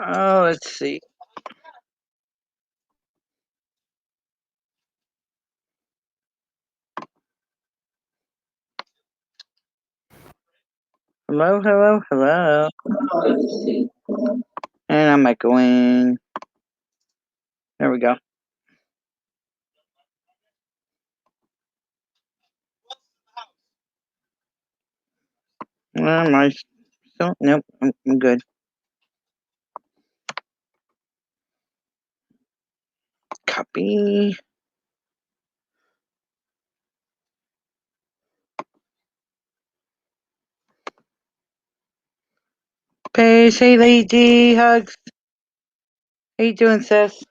Oh, let's see. Hello, hello, hello. And I'm echoing. There we go. Am I still? Nope, I'm good. Copy. Paige, hey lady, hugs. How you doing, sis?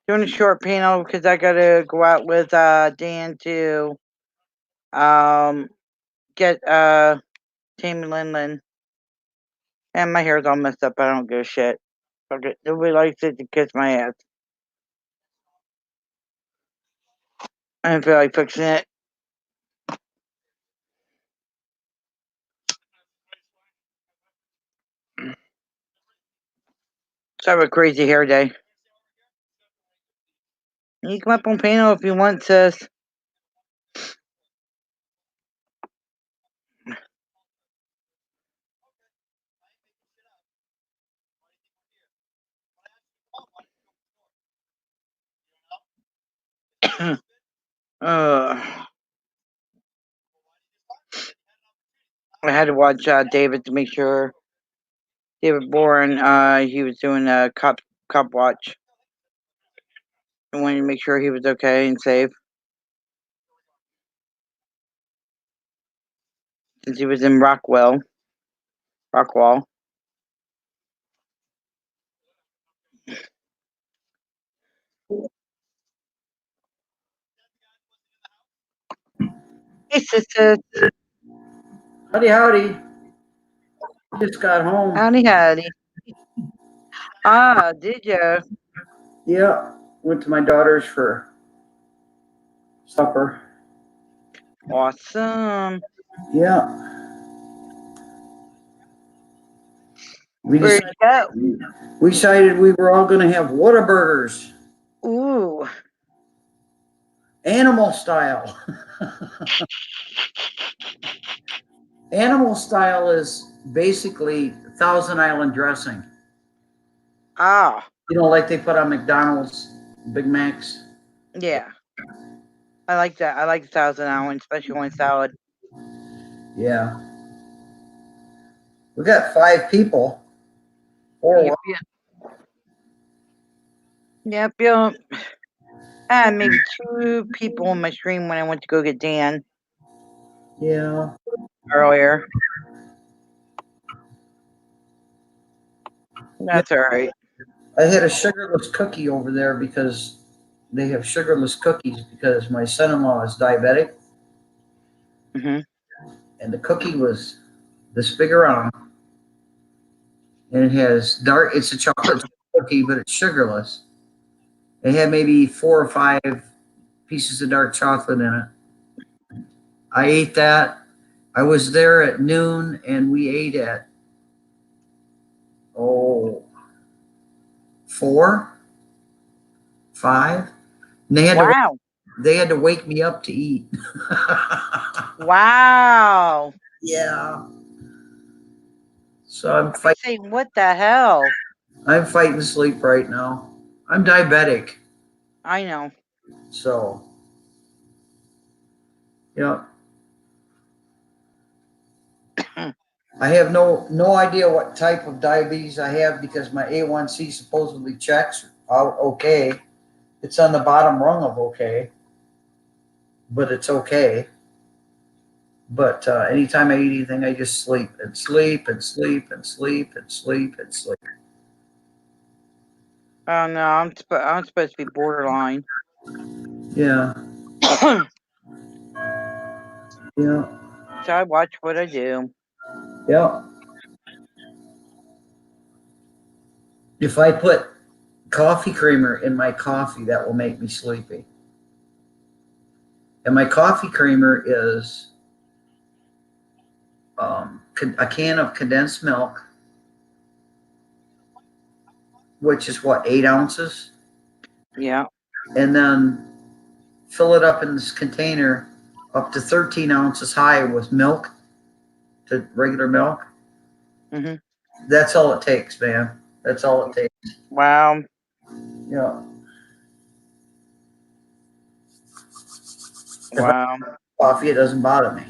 Doing a short panel because I gotta go out with Dan to get Tammy Linlin. And my hair's all messed up. I don't give a shit. Okay, nobody likes it to kiss my ass. I don't feel like fixing it. So I have a crazy hair day. You can come up on panel if you want, sis. I had to watch David to make sure David Boren he was doing a cop watch. I wanted to make sure he was okay and safe since he was in Rockwall. Hey, sister. Howdy, howdy. Just got home. Howdy, howdy. Ah, did you? Yeah, went to my daughter's for supper. Awesome. Yeah. Where'd you go? We decided we were all going to have Whataburgers. Ooh. Animal style. Animal style is basically Thousand Island dressing. Ah. You know, like they put on McDonald's Big Macs. Yeah. I like that. I like the Thousand Island, especially when salad. Yeah. We got 5 people. Yep, yep. Yep. I had maybe 2 people on my stream when I went to go get Dan. Yeah. Earlier. That's all right. I had a sugarless cookie over there because they have sugarless cookies because my son-in-law is diabetic. Mm-hmm. And the cookie was this big around, and it has dark. It's a chocolate cookie, but it's sugarless. It had maybe 4 or 5 pieces of dark chocolate in it. I ate that. I was there at noon, and we ate at 4, 5. And they had to wake me up to eat. Wow. Yeah. So I'm fighting. What the hell? I'm fighting sleep right now. I'm diabetic. I know. So, yeah. I have no idea what type of diabetes I have because my A1C supposedly checks out okay. It's on the bottom rung of okay, but it's okay. But anytime I eat anything, I just sleep and sleep and sleep and sleep and sleep and sleep. Oh no, I'm supposed to be borderline. Yeah. Yeah. So I watch what I do. Yeah. If I put coffee creamer in my coffee, that will make me sleepy. And my coffee creamer is a can of condensed milk, which is what, 8 ounces? Yeah. And then fill it up in this container up to 13 ounces high with milk, to regular milk. Hmm. That's all it takes, man. That's all it takes. Wow. Yeah. Wow. Coffee, it doesn't bother me.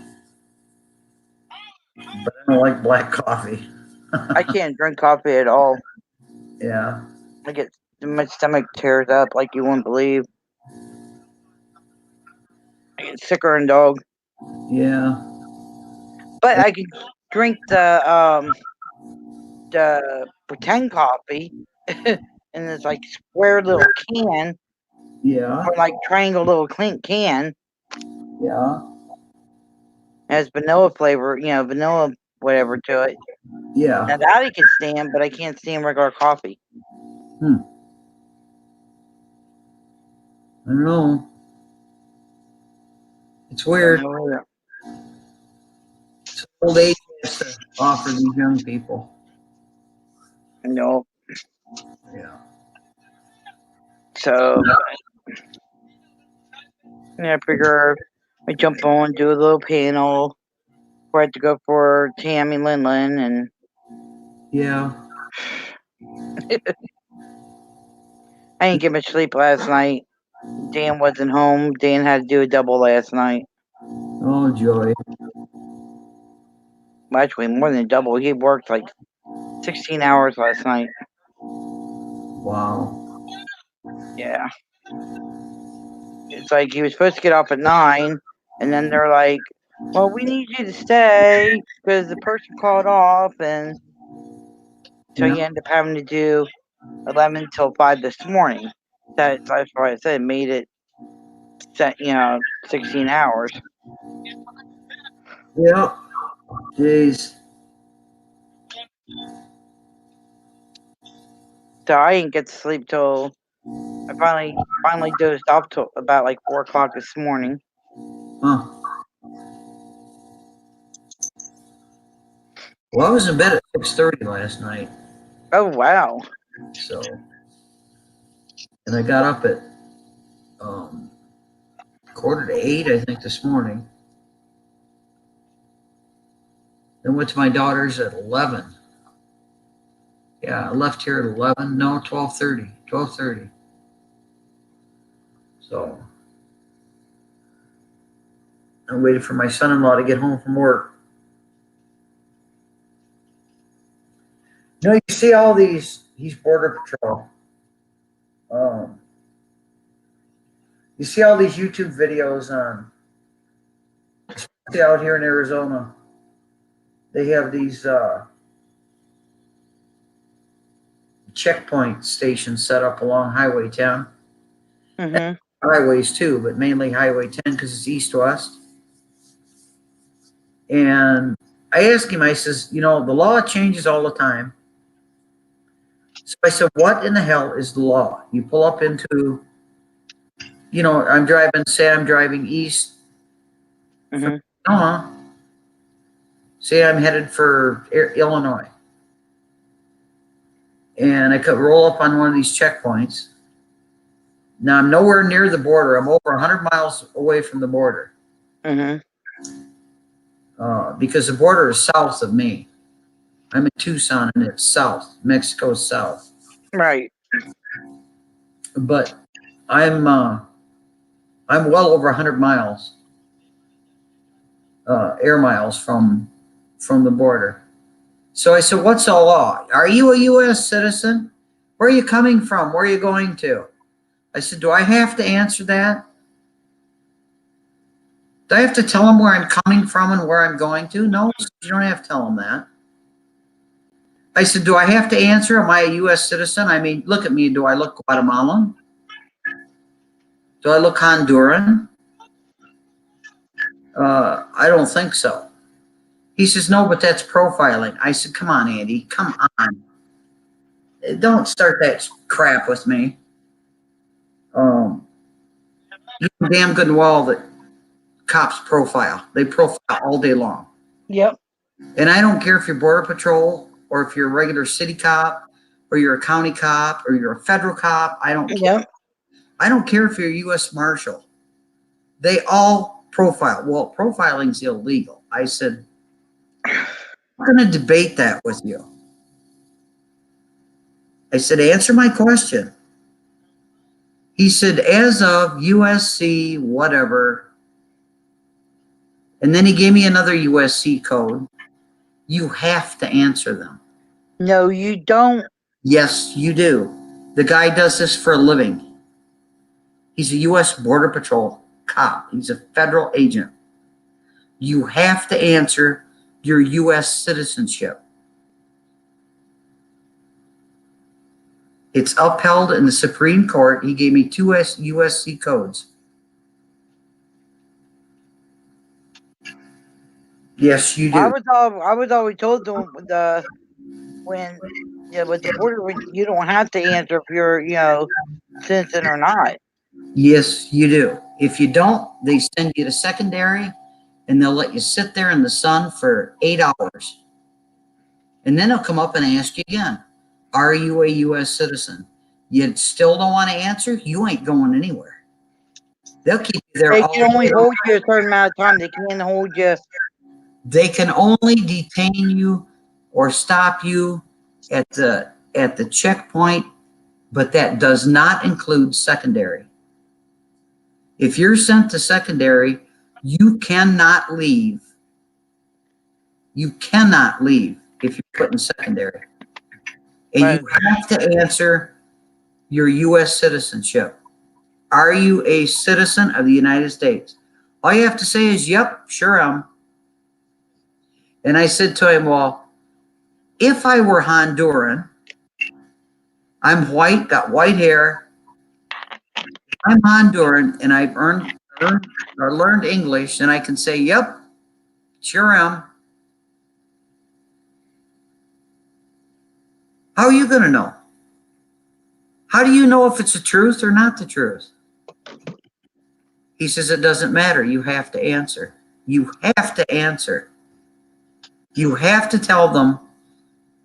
But I don't like black coffee. I can't drink coffee at all. Yeah. I get my stomach tears up like you won't believe. I get sicker than dog. Yeah. But I can drink the pretend coffee in this like square little can Yeah. or like triangle little can. Yeah. Has vanilla flavor, vanilla whatever to it. Yeah. Now that I can stand, but I can't stand regular coffee. I don't know. It's weird. It's old age has to offer these young people. No. Yeah. So yeah, I figure I jump on, do a little panel. Where I had to go for Tammy Linlin and Yeah. I didn't get much sleep last night. Dan wasn't home. Dan had to do a double last night. Oh, joy. Well, actually, more than a double. He worked like 16 hours last night. Wow. Yeah. It's like he was supposed to get off at 9, and then they're like, well, we need you to stay because the person called off, and so Yeah. you end up having to do 11 till 5 this morning. That's why I said made it, 16 hours. Yeah. Jeez. So I didn't get to sleep till I finally dozed off till about like 4 o'clock this morning. Huh. Well, I was in bed at 6:30 last night. Oh wow! So, and I got up at 7:45, I think, this morning. Then went to my daughter's at 11. Yeah, I left here at 11. No, 12:30. 12:30. So I waited for my son-in-law to get home from work. You see all these, he's Border Patrol. You see all these YouTube videos on, especially out here in Arizona. They have these checkpoint stations set up along Highway 10. Mm-hmm. Highways too, but mainly Highway 10 because it's east-west. And I asked him, I says, the law changes all the time. So I said, what in the hell is the law? You pull up into, I'm driving east from Sonoma. Say I'm headed for Illinois. And I could roll up on one of these checkpoints. Now I'm nowhere near the border. I'm over 100 miles away from the border. Mm-hmm. Because the border is south of me. I'm in Tucson and it's south. Mexico's south. Right. But I'm well over 100 miles, air miles from the border. So I said, what's the law? Are you a U.S. citizen? Where are you coming from? Where are you going to? I said, do I have to answer that? Do I have to tell them where I'm coming from and where I'm going to? No, you don't have to tell them that. I said, do I have to answer? Am I a U.S. citizen? I mean, look at me. Do I look Guatemalan? Do I look Honduran? I don't think so. He says, no, but that's profiling. I said, come on, Andy, come on. Don't start that crap with me. You know damn good and well that cops profile. They profile all day long. Yep. And I don't care if you're Border Patrol or if you're a regular city cop or you're a county cop or you're a federal cop. I don't care. Yep. I don't care if you're a U.S. Marshal. They all profile. Well, profiling's illegal. I said, I'm going to debate that with you. I said, answer my question. He said, as of USC, whatever. And then he gave me another USC code. You have to answer them. No, you don't. Yes, you do. The guy does this for a living. He's a U.S. Border Patrol cop. He's a federal agent. You have to answer your U.S. citizenship. It's upheld in the Supreme Court. He gave me two USC codes. Yes, you do. I was always told with the border, you don't have to answer if you're citizen or not. Yes, you do. If you don't, they send you to secondary and they'll let you sit there in the sun for 8 hours. And then they'll come up and ask you again, are you a U.S. citizen? You still don't want to answer? You ain't going anywhere. They'll keep you there. They can only hold you a certain amount of time. They can't hold you. They can only detain you or stop you at the checkpoint, but that does not include secondary. If you're sent to secondary, you cannot leave. You cannot leave if you're put in secondary. And Right. you have to answer your U.S. citizenship. Are you a citizen of the United States? All you have to say is, yep, sure am. And I said to him, well, if I were Honduran, I'm white, got white hair, I'm Honduran, and I've learned English, and I can say, yep, sure am. How are you going to know? How do you know if it's the truth or not the truth? He says, it doesn't matter. You have to answer. You have to answer. You have to tell them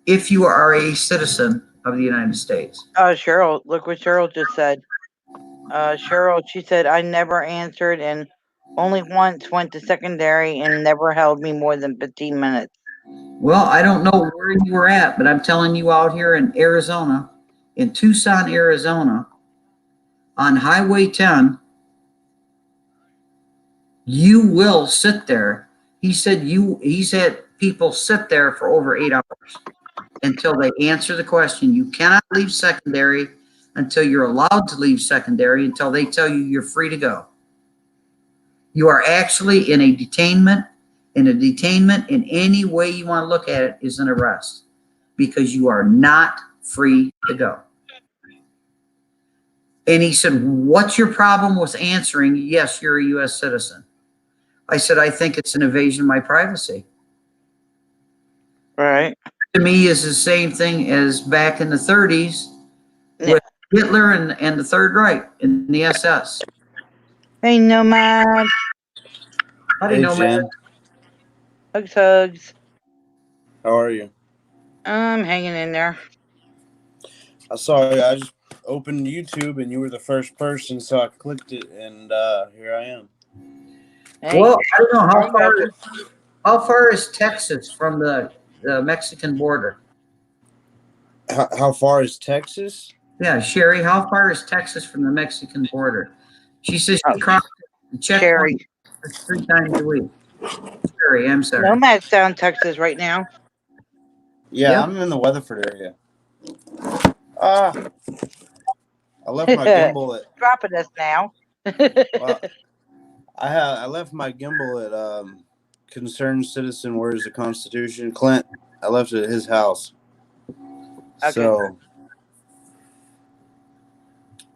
if you are a citizen of the United States. Cheryl, look what Cheryl just said. Cheryl, she said, I never answered and only once went to secondary and never held me more than 15 minutes. Well, I don't know where you were at, but I'm telling you out here in Arizona, in Tucson, Arizona, on Highway 10, you will sit there. He said he's had people sit there for over 8 hours until they answer the question. You cannot leave secondary until you're allowed to leave secondary, until they tell you you're free to go. You are actually in a detainment, and a detainment in any way you want to look at it is an arrest because you are not free to go. And he said, what's your problem with answering, yes, you're a U.S. citizen? I said, I think it's an invasion of my privacy. Right. To me is the same thing as back in the 30s with Hitler and the Third Reich in the SS. Hey, Nomad. How do you know, Jen. Hugs. How are you? I'm hanging in there. I saw you. I just opened YouTube and you were the first person, so I clicked it and here I am. Hey, well, I don't know how far is Texas from the Mexican border? How far is Texas? Yeah, Sherry, how far is Texas from the Mexican border? She says she crosses the checkpoint 3 times a week. Sherry, I'm sorry. Nomad's down Texas right now. Yeah, Yep. I'm in the Weatherford area. I left my gimbal at dropping us now. well, I left my gimbal at Concerned Citizen Where's the Constitution? Clint. I left it at his house. Okay. So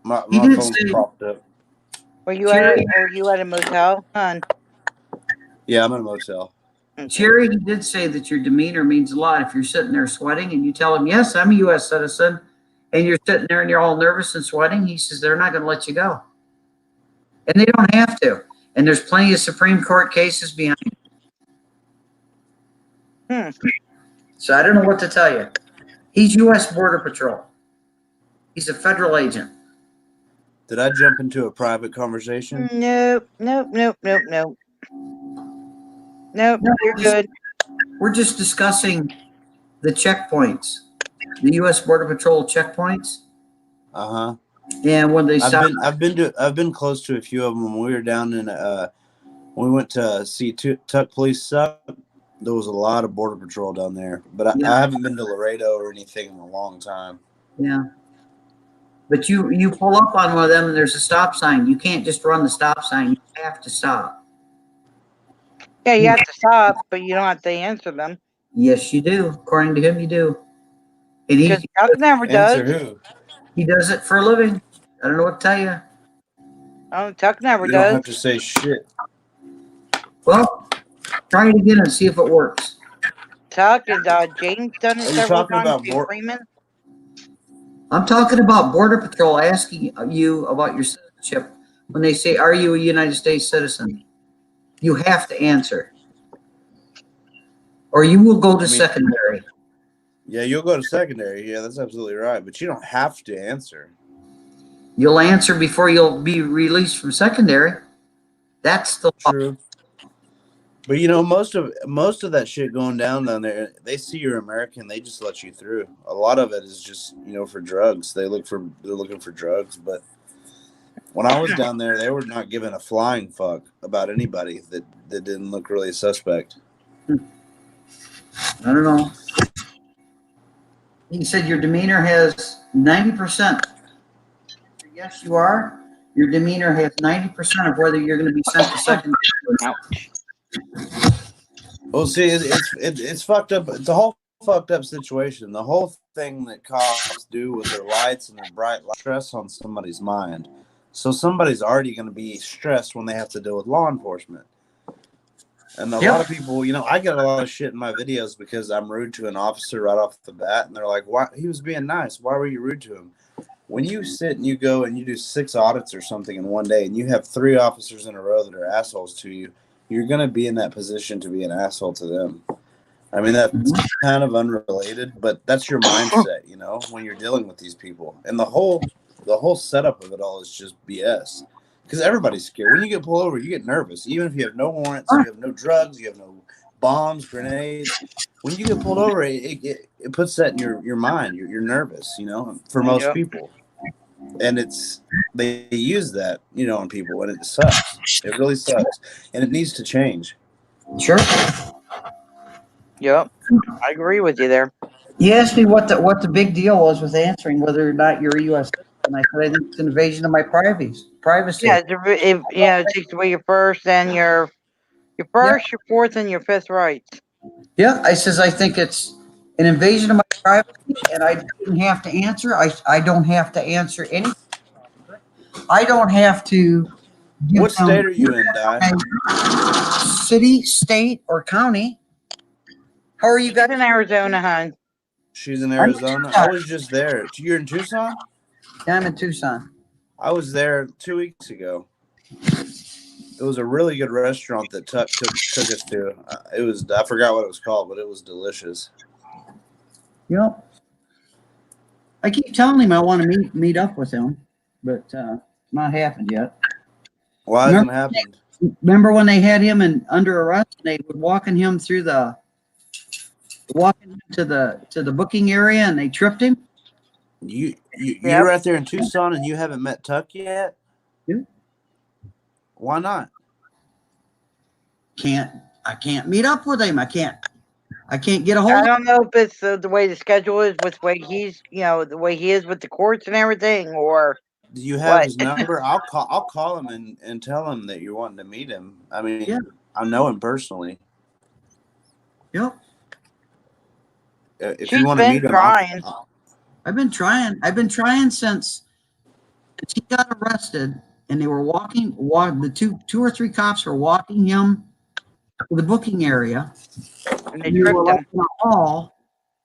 my phone's propped up. Were you at a motel, hon? Yeah, I'm in a motel. Jerry, he did say that your demeanor means a lot. If you're sitting there sweating and you tell him, yes, I'm a U.S. citizen, and you're sitting there and you're all nervous and sweating, he says they're not going to let you go. And they don't have to. And there's plenty of Supreme Court cases behind So I don't know what to tell you. He's U.S. Border Patrol. He's a federal agent. Did I jump into a private conversation? Nope. Nope. Nope. Nope. Nope. Nope. No, You're good. We're just discussing the checkpoints, the U.S. Border Patrol checkpoints, Uh-huh. and when they stop. I've been close to a few of them. When we were down in we went to see Tuck Police Sup. There was a lot of Border Patrol down there, but Yeah. I haven't been to Laredo or anything in a long time. Yeah. But you pull up on one of them and there's a stop sign. You can't just run the stop sign. You have to stop. Yeah, you have to stop, but you don't have to answer them. Yes, you do. According to him, you do. And Because Chuck never Answer does. who? he does it for a living. I don't know what to tell you. Oh, Chuck never You don't does. have to say shit. Well, try it again and see if it works. Chuck is James done it Are you several talking times. about Jim Freeman. I'm talking about Border Patrol asking you about your citizenship. When they say, "Are you a United States citizen?" You have to answer, or you will go to secondary. Yeah, you'll go to secondary. Yeah, that's absolutely right. But you don't have to answer. You'll answer before you'll be released from secondary. That's the law. True. But you know, most of that shit going down there, they see you're American, they just let you through. A lot of it is just, for drugs. They're looking for drugs. But when I was down there, they were not giving a flying fuck about anybody that didn't look really suspect. I don't know. He said your demeanor has 90%. Yes, you are. Your demeanor has 90% of whether you're going to be sent to secondary. Well, see, it's fucked up. It's a whole fucked up situation. The whole thing that cops do with their lights and their bright lights stress on somebody's mind. So somebody's already going to be stressed when they have to deal with law enforcement. And a lot of people, I get a lot of shit in my videos because I'm rude to an officer right off the bat. And they're like, "Why? He was being nice. Why were you rude to him?" When you sit and you go and you do 6 audits or something in one day and you have 3 officers in a row that are assholes to you, you're going to be in that position to be an asshole to them. I mean, that's kind of unrelated, but that's your mindset, when you're dealing with these people. And the whole setup of it all is just BS. Because everybody's scared. When you get pulled over, you get nervous. Even if you have no warrants, you have no drugs, you have no bombs, grenades. When you get pulled over, it puts that in your mind. You're nervous, for most people. And they use that, on people, and it sucks. It really sucks. And it needs to change. Sure. Yep. I agree with you there. You asked me what the big deal was with answering whether or not you're a U.S. citizen. I said I think it's an invasion of my privacy. Yeah, it takes away your first and your first, your fourth, and your fifth rights. Yeah, I says I think it's an invasion of my privacy, and I didn't have to answer. I don't have to answer anything. I don't have to. What state are you in, Di? City, state, or county. How are you guys? in Arizona, hon. She's in Arizona. I was just there. You're in Tucson? Yeah, I'm in Tucson. I was there 2 weeks ago. It was a really good restaurant that Tuck took us to. I forgot what it was called, but it was delicious. Yep. I keep telling him I want to meet up with him, but not happened yet. Why hasn't it happened? Remember when they had him under arrest? And they were walking him to the booking area, and they tripped him. You're right there in Tucson, and you haven't met Tuck yet? Yeah. Why not? I can't meet up with him. I can't get a hold. I don't know if it's the way the schedule is, with the way he's, the way he is with the courts and everything, or. Do you have his number? I'll call him and tell him that you're wanting to meet him. I mean, I know him personally. Yep. If you want to meet him, I've been trying. I've been trying since he got arrested, and they were the two or three cops were walking him to the booking area. And they tripped him. In the hall,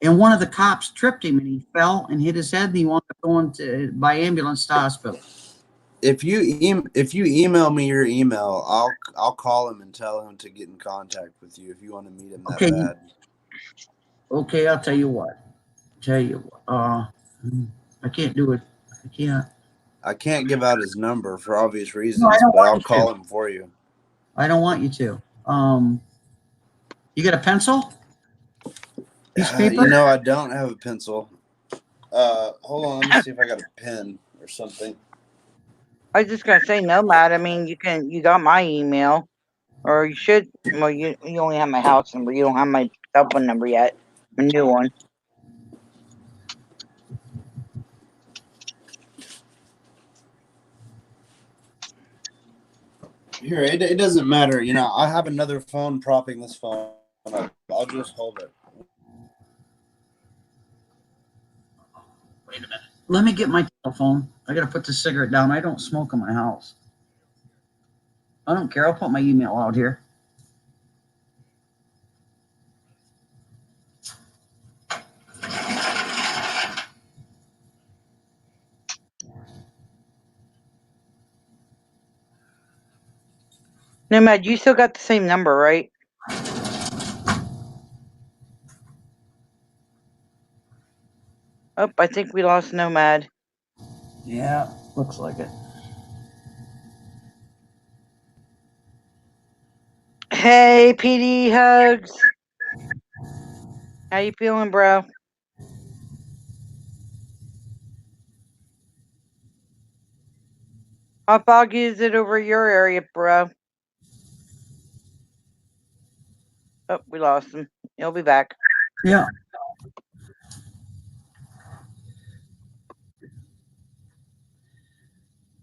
and one of the cops tripped him, and he fell and hit his head, and he wound up going by ambulance to hospital. If you email me your email, I'll call him and tell him to get in contact with you if you want to meet him that bad. Okay, I'll tell you what. I can't do it. I can't. I can't give out his number for obvious No, I reasons, don't but want I'll you call to. him for you. I don't want you to. You got a pencil? Piece of paper? I don't have a pencil. Hold on, let me see if I got a pen or something. I was just gonna say Nomad. I mean, you got my email, or you should. Well, you only have my house number. You don't have my cell phone number yet. A new one. Here, it doesn't matter. I have another phone propping this phone up. I'll just hold it. Wait a minute. Let me get my telephone. I gotta put the cigarette down. I don't smoke in my house. I don't care. I'll put my email out here. Nomad, you still got the same number, right? Oh, I think we lost Nomad. Yeah, looks like it. Hey, PD Hugs. How you feeling, bro? How foggy is it over your area, bro? Oh, we lost him. He'll be back. Yeah.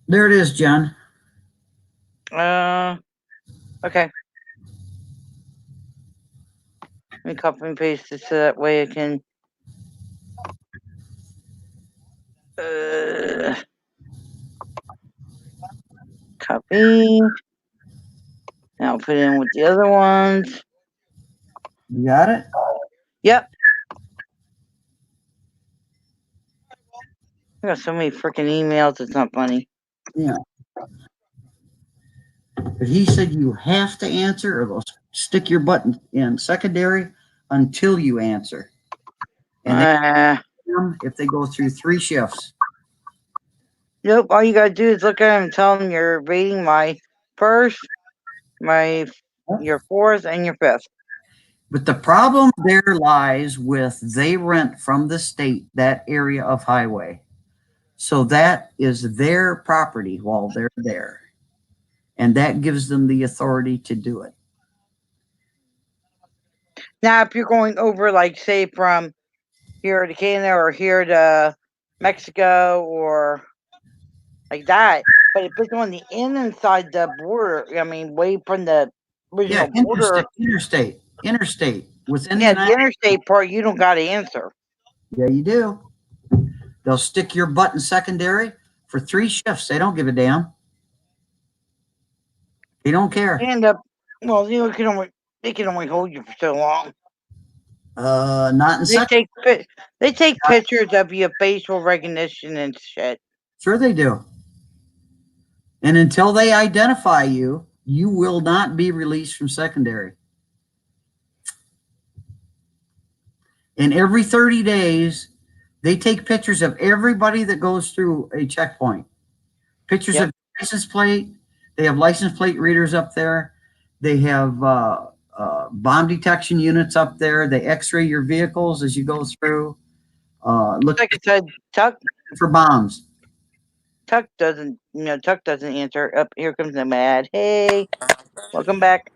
There it is, John. Okay. Let me copy and paste it so that way I can. Copy. Now I'll put it in with the other ones. You got it? Yep. I got so many freaking emails. It's not funny. Yeah. But he said you have to answer or they'll stick your button in secondary until you answer. And if they go through 3 shifts. Nope. All you gotta do is look at them and tell them you're rating my first, your fourth, and your fifth. But the problem there lies with they rent from the state that area of highway. So that is their property while they're there. And that gives them the authority to do it. Now, if you're going over, like, say, from here to Canada or here to Mexico or like that, but if it's on the inside the border, I mean, way from the original border. Interstate. Within the interstate part, you don't got to answer. Yeah, you do. They'll stick your button secondary for 3 shifts. They don't give a damn. They don't care. And well, they can only hold you for so long. Not in second. They take pictures of your facial recognition and shit. Sure they do. And until they identify you, you will not be released from secondary. And every 30 days, they take pictures of everybody that goes through a checkpoint. Pictures of license plate. They have license plate readers up there. They have bomb detection units up there. They x-ray your vehicles as you go through. Look, like I said, Tuck for bombs. Tuck doesn't answer. Up here comes the mad. Hey, welcome back.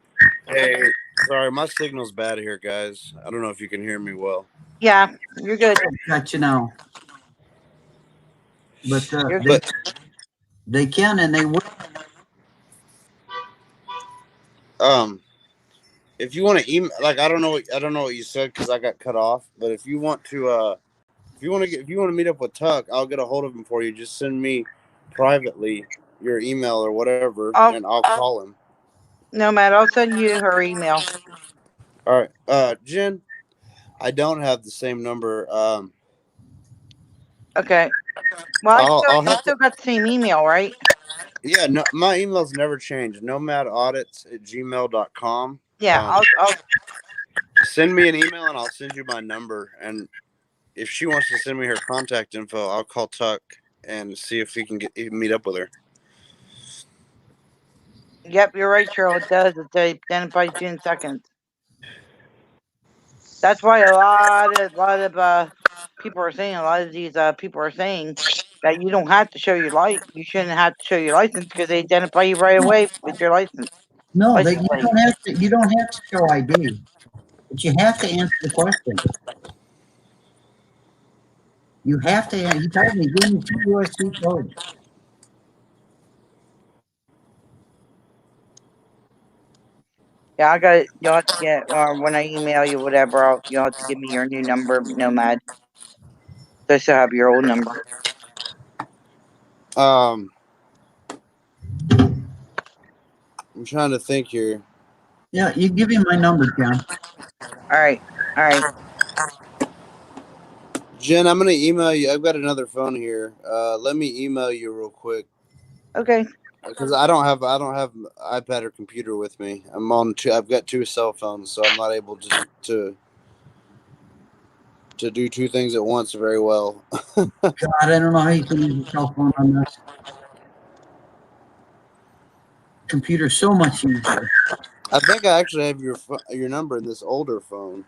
Hey, sorry, my signal's bad here, guys. I don't know if you can hear me well. Yeah, you're good. Got you now. But they can and they will. If you want to email, like I don't know what you said because I got cut off. But if you want to, if you want to meet up with Tuck, I'll get a hold of him for you. Just send me privately your email or whatever, and I'll call him. No, Matt, I'll send you her email. All right, Jen, I don't have the same number. Okay. Well, I still got the same email, right? Yeah, no, my email's never changed. nomadaudits@gmail.com. Yeah, I'll Send me an email and I'll send you my number. And if she wants to send me her contact info, I'll call Tuck and see if he can meet up with her. Yep, you're right, Cheryl. It does. It identifies you in seconds. That's why a lot of people are saying, a lot of these people are saying that you don't have to show your you shouldn't have to show your license because they identify you right away with your license. No, License you plate. don't have to. You don't have to show ID, but you have to answer the question. You have to. He told me, give me 2 USC codes. Yeah, I got it. You'll have to get when I email you, whatever. You'll have to give me your new number, Nomad. So I still have your old number. I'm trying to think here. Yeah, you give me my number, John. All right. Jen, I'm gonna email you. I've got another phone here. Let me email you real quick. Okay. Because I don't have iPad or computer with me. I've got 2 cell phones, so I'm not able to do 2 things at once very well. God, I don't know how you can use your cell phone on this. Computer's so much easier. I think I actually have your number in this older phone,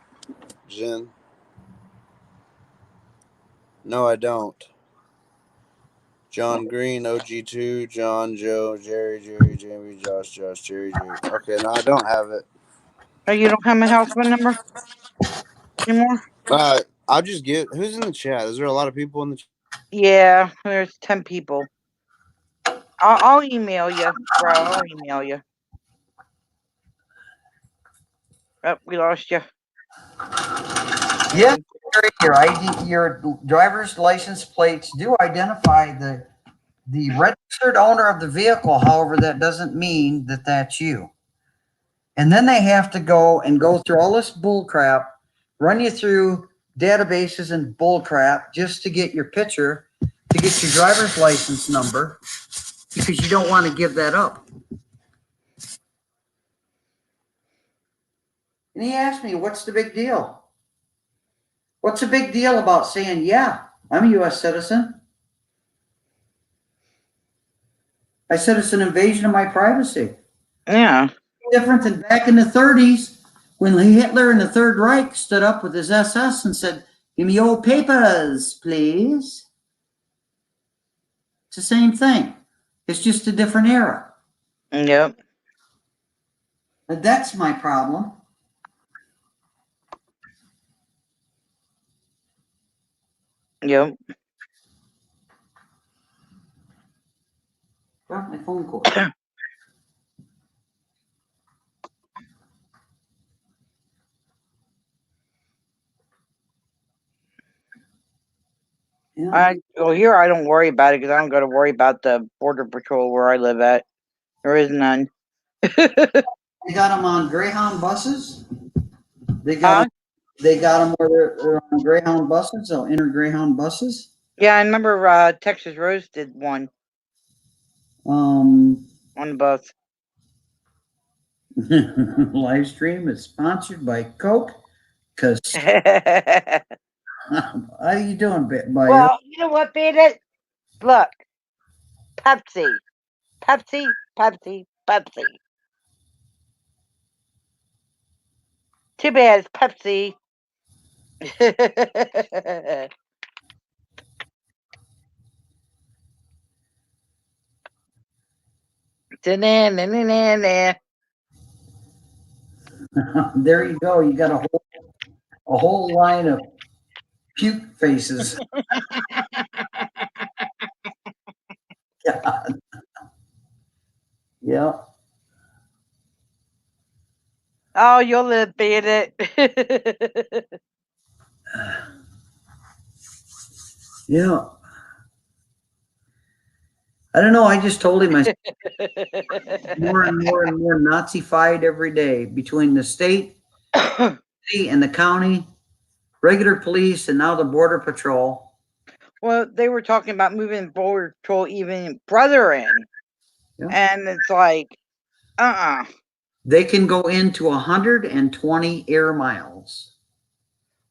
Jen. No, I don't. John Green, OG2, John, Joe, Jerry, Jamie, Josh, Jerry. Okay, no, I don't have it. Oh, you don't have my house phone number anymore? I'll just get. Who's in the chat? Is there a lot of people in the chat? Yeah, there's 10 people. I'll email you, bro. I'll email you. Oh, we lost you. Yeah, your ID, your driver's license plates do identify the registered owner of the vehicle. However, that doesn't mean that that's you. And then they have to go through all this bull crap, run you through databases and bull crap just to get your picture, to get your driver's license number, because you don't want to give that up. And he asked me, what's the big deal? What's the big deal about saying, yeah, I'm a U.S. citizen? I said it's an invasion of my privacy. Yeah. Different than back in the 30s when Hitler and the Third Reich stood up with his SS and said, give me your papers, please. It's the same thing. It's just a different era. Yep. But that's my problem. Yep. Drop my phone cord. Yeah. Well, here I don't worry about it because I don't got to worry about the border patrol where I live at. There is none. They got them on Greyhound buses. They got them where they're on Greyhound buses. They'll enter Greyhound buses. Yeah, I remember Texas Rose did one on the bus. Live stream is sponsored by Coke. Cause how are you doing, Bayer? Well, you know what, Bandit? Look, Pepsi. Too bad it's Pepsi. There you go. You got a whole line of puke faces. God. Yeah. Oh, you'll live, Bandit. Yeah. I don't know. I just told him more and more Nazi-fied every day between the state, city, and the county, regular police, and now the border patrol. Well, they were talking about moving border patrol even brother in. Yeah. And it's like, They can go into 120 air miles.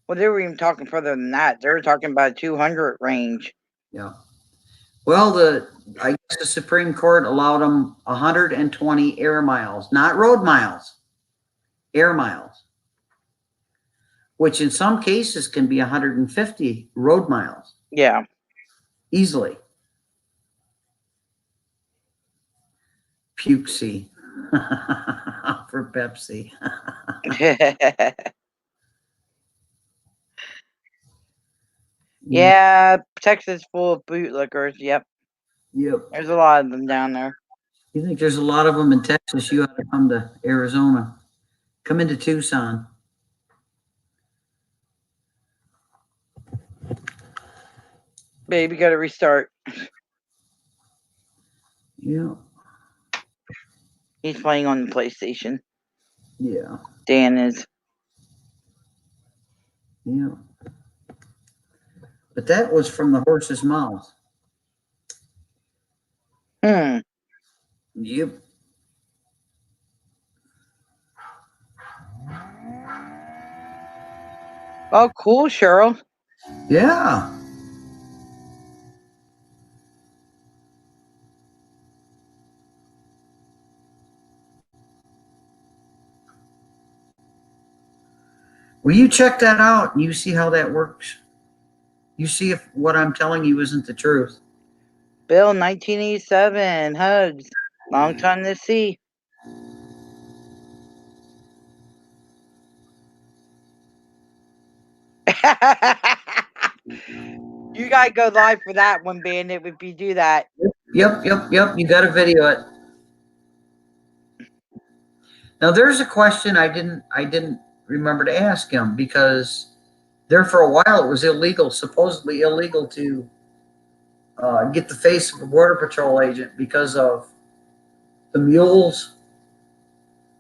Well, they were even talking further than that. They were talking about 200 range. Yeah. Well, I guess the Supreme Court allowed them 120 air miles, not road miles, air miles, which in some cases can be 150 road miles Yeah. easily. Pukesy for Pepsi. Yeah, Texas full of bootlickers. Yep. Yep. There's a lot of them down there. You think there's a lot of them in Texas? You ought to come to Arizona. Come into Tucson. Baby, got to restart. Yeah. He's playing on the PlayStation. Yeah. Dan is. Yeah. But that was from the horse's mouth. Hmm. Yep. Oh, cool, Cheryl. Yeah. Well, you check that out and you see how that works. You see if what I'm telling you isn't the truth. Bill, 1987. Hugs. Long time to see. You gotta go live for that one, Bandit, if you do that. Yep. You got to video it. Now there's a question I didn't remember to ask him, because there for a while it was illegal, supposedly illegal to get the face of a border patrol agent because of the mules.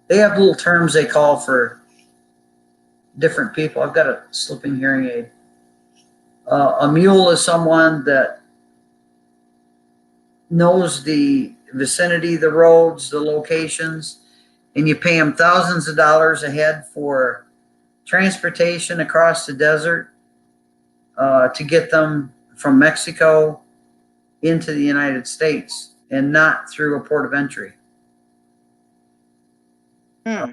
They have little terms they call for different people. I've got a slipping hearing aid. A mule is someone that knows the vicinity, the roads, the locations, and you pay them thousands of dollars a head for transportation across the desert to get them from Mexico into the United States and not through a port of entry. Hmm.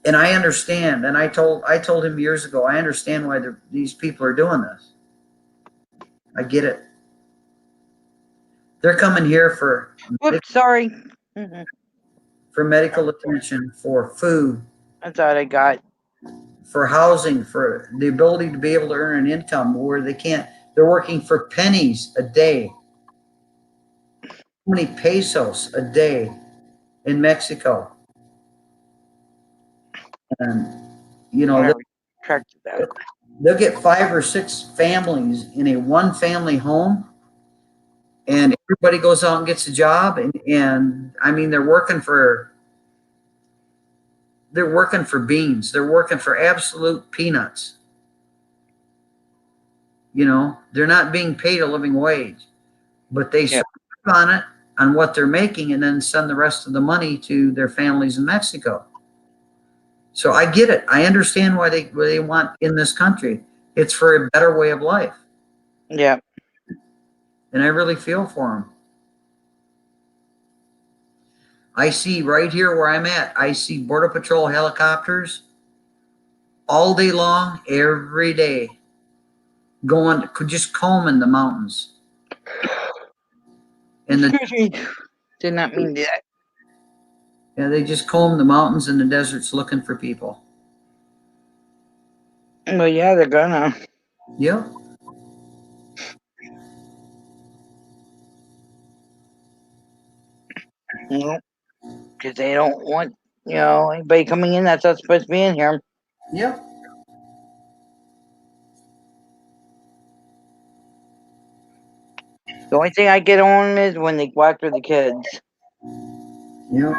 And I understand, and I told him years ago, I understand why these people are doing this. I get it. They're coming here for Whoops, sorry. Mhm. for medical attention, for food, That's all I got. for housing, for the ability to be able to earn an income where they can't. They're working for pennies a day. How many pesos a day in Mexico? And you know, Whatever. Tracked that. they'll get 5 or 6 families in a one family home, and everybody goes out and gets a job, and I mean they're working for beans. They're working for absolute peanuts. You know, they're not being paid a living wage, but they Yep. survive on it, on what they're making, and then send the rest of the money to their families in Mexico. So I get it. I understand why they want in this country. It's for a better way of life, Yeah. and I really feel for them. I see right here where I'm at, I see Border Patrol helicopters all day long, every day, going, just combing the mountains. And Excuse me. Did not mean that. they just comb the mountains and the deserts looking for people. Well, yeah, they're gonna. Yep. Because they don't want, anybody coming in that's not supposed to be in here. Yep. The only thing I get on is when they go after the kids. Yep.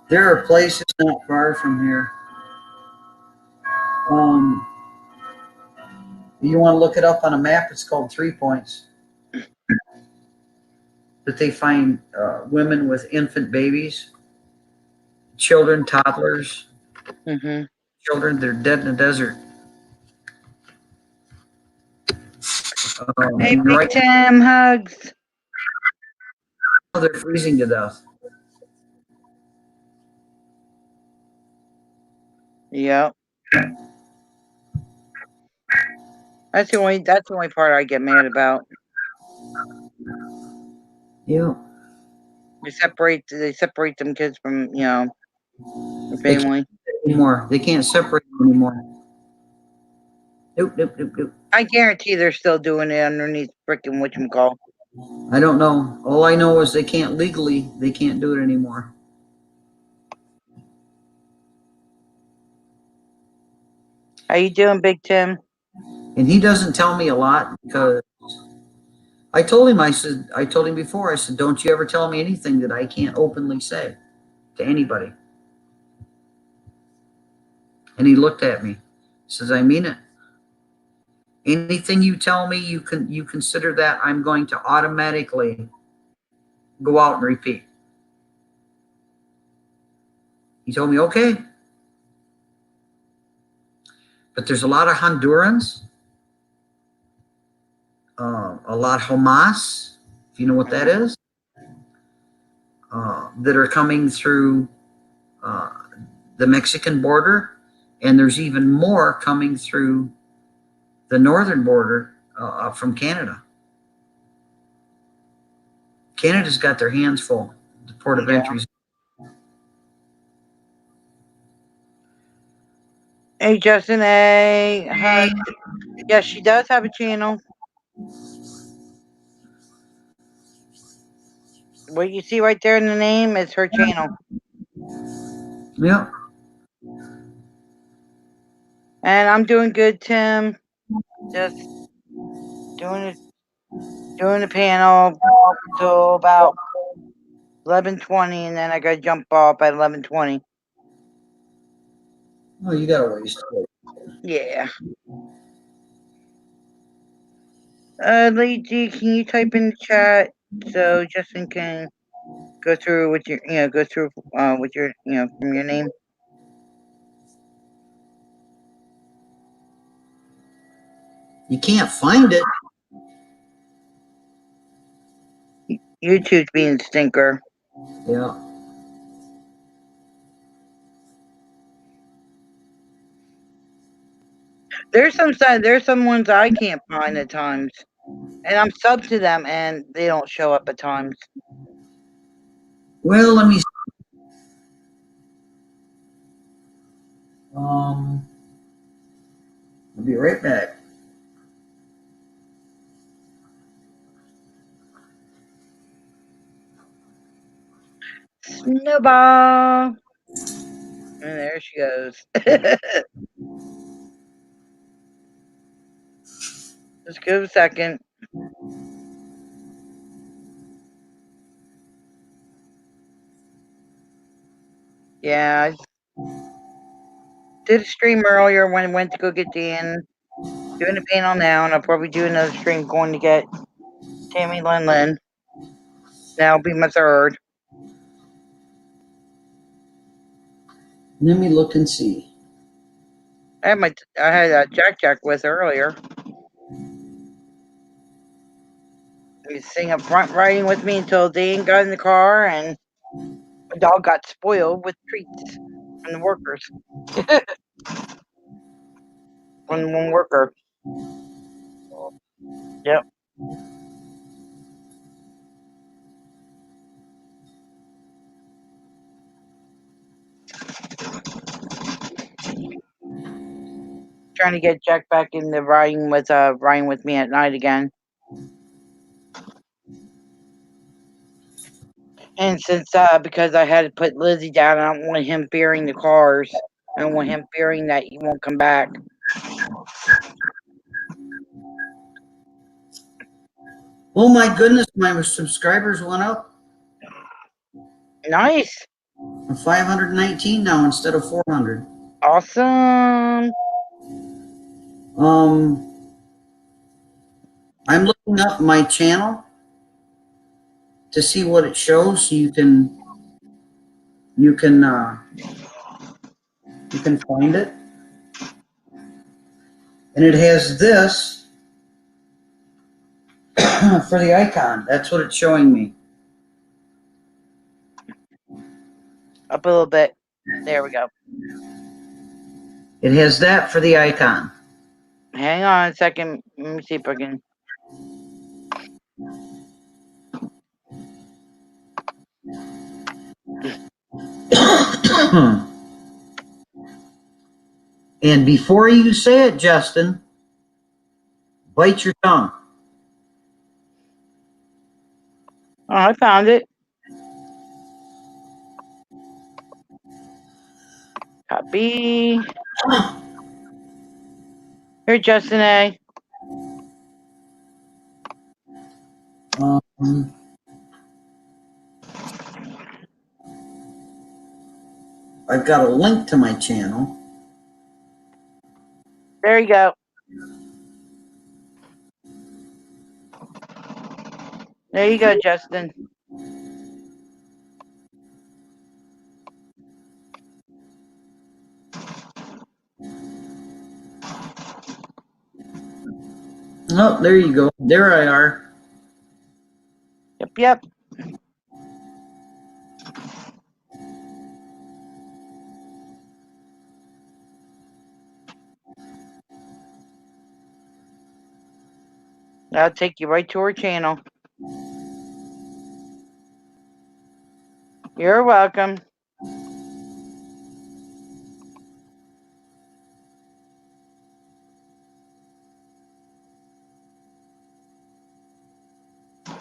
There are places not far from here. You want to look it up on a map? It's called 3 Points. that they find women with infant babies, children, toddlers, Mm-hmm. children that are dead in the desert. Hey, And Big right Tim, hugs. now they're freezing to death. Yep. That's the only part I get mad about. Yeah. They separate them kids from, the They can't family. anymore. They can't separate them anymore. Nope, nope, nope, nope. I guarantee they're still doing it underneath frickin' whatchamacall. I don't know. All I know is they can't do it anymore. How you doing, Big Tim? And he doesn't tell me a lot because I told him before, I said, don't you ever tell me anything that I can't openly say to anybody. And he looked at me, says, I mean it. Anything you tell me, you consider that I'm going to automatically go out and repeat. He told me, okay. But there's a lot of Hondurans, a lot of Hamas, if you know what that is, that are coming through the Mexican border. And there's even more coming through the northern border from Canada. Canada's got their hands full. The port of entries. Hey, Justin A. Hugs. Yes, she does have a channel. What you see right there in the name is her channel. Yeah. And I'm doing good, Tim. Just doing the panel till about 11:20, and then I gotta jump off at 11:20. Oh, you got a ways to go. Yeah. Lady G, can you type in the chat so Justin can go through with your, with your, from your name? You can't find it. YouTube's being a stinker. Yeah. There's some ones I can't find at times, and I'm sub to them, and they don't show up at times. Well, let me. I'll be right back. Snowball. And there she goes. Just give a second. Yeah, I did a stream earlier when I went to go get Dan. Doing the panel now, and I'll probably do another stream going to get Tammy Lin. That'll be my third. Let me look and see. I had Jack with earlier. He was sitting up front riding with me until Dan got in the car, and my dog got spoiled with treats from the workers. From one worker. Yep. Trying to get Jack back into riding with me at night again. And since because I had to put Lizzie down, I don't want him fearing the cars. I don't want him fearing that he won't come back. Oh my goodness, my subscribers went up. Nice. I'm 519 now instead of 400. Awesome. I'm looking up my channel. to see what it shows, so you can find it. And it has this for the icon. That's what it's showing me. Up a little bit. There we go. It has that for the icon. Hang on a second. Let me see if I can. And before you say it, Justin, bite your tongue. Oh, I found it. Copy. Here, Justin A. I've got a link to my channel. There you go. There you go, Justin. Oh, there you go. There I are. Yep. That'll take you right to our channel. You're welcome.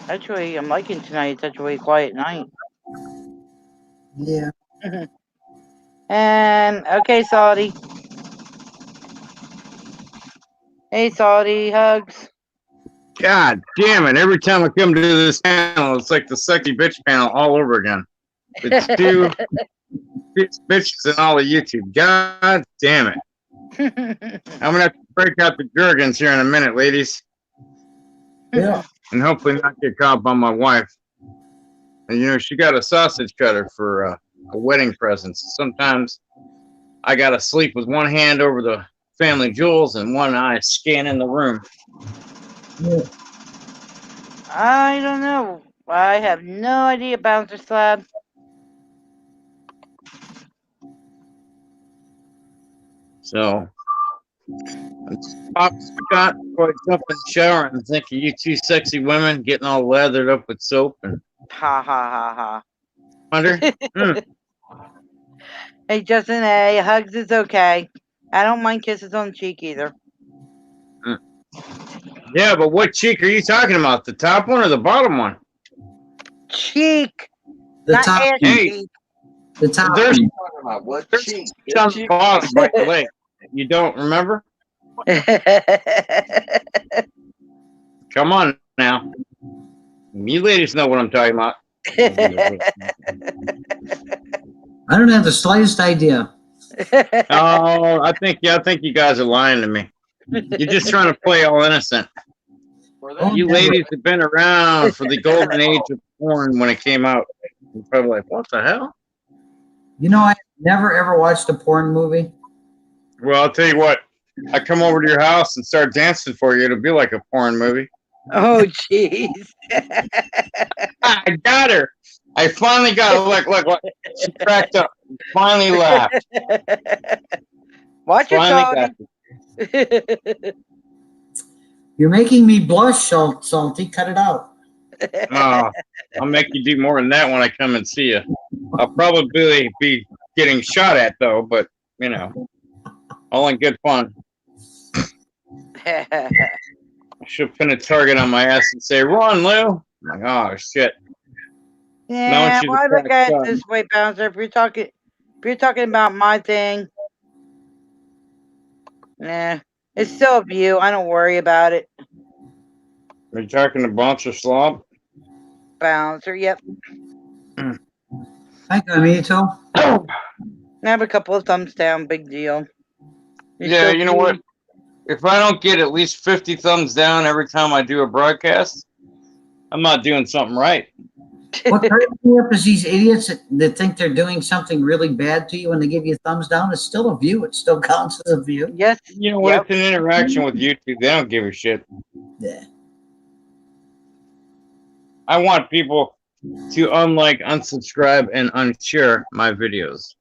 Actually, I'm liking tonight. It's such a really quiet night. Yeah. And okay, Salty. Hey, Salty, hugs. God damn it. Every time I come to this panel, it's like the sexy bitch panel all over again. It's two bitches and all of YouTube. God damn it. I'm going to have to break out the Gurgans here in a minute, ladies. Yeah. And hopefully not get caught by my wife. And, you know, she got a sausage cutter for a wedding present. Sometimes I got to sleep with one hand over the family jewels and one eye scanning the room. Yeah. I don't know. I have no idea, Bouncer Slab. So, Pop Scott, before I jump in the shower and think of you two sexy women getting all lathered up with soap and Ha ha ha Hunter. ha. Hey, Justin A. Hugs is okay. I don't mind kisses on the cheek either. Yeah, but what cheek are you talking about? The top one or the bottom one? Cheek. The Not top. ass Hey. cheek. The top. There's What there's cheek? on the bottom right leg. You don't remember? Come on now. You ladies know what I'm talking about. I don't have the slightest idea. Oh, I think you guys are lying to me. You're just trying to play all innocent. Oh, You never. ladies have been around for the golden age of porn when it came out. You're probably like, what the hell? You know, I never ever watched a porn movie. Well, I'll tell you what. I come over to your house and start dancing for you. It'll be like a porn movie. Oh, jeez. I got her. I finally got her. Look. She cracked up. Finally laughed. Watch your Finally dog. got her. You're making me blush, Salty. Cut it out. Oh, I'll make you do more than that when I come and see you. I'll probably be getting shot at, though, but, you know, all in good fun. I should pin a target on my ass and say, run, Lou. I'm like, oh, shit. Yeah, she's well, I a look crack at it son. this way, Bouncer. If you're talking about my thing, it's still up to you. I don't worry about it. Are you talking to Bouncer Slob? Bouncer, yep. Hi, Gamito. I have a couple of thumbs down. Big deal. You're Yeah, still you know what? If I don't get at least 50 thumbs down every time I do a broadcast, I'm not doing something right. What cracks me up is these idiots that think they're doing something really bad to you when they give you a thumbs down. It's still a view. It still counts as a view. Yes. You know, when Yep. it's an interaction with YouTube, they don't give a shit. Yeah. I want people to unlike, unsubscribe, and unshare my videos.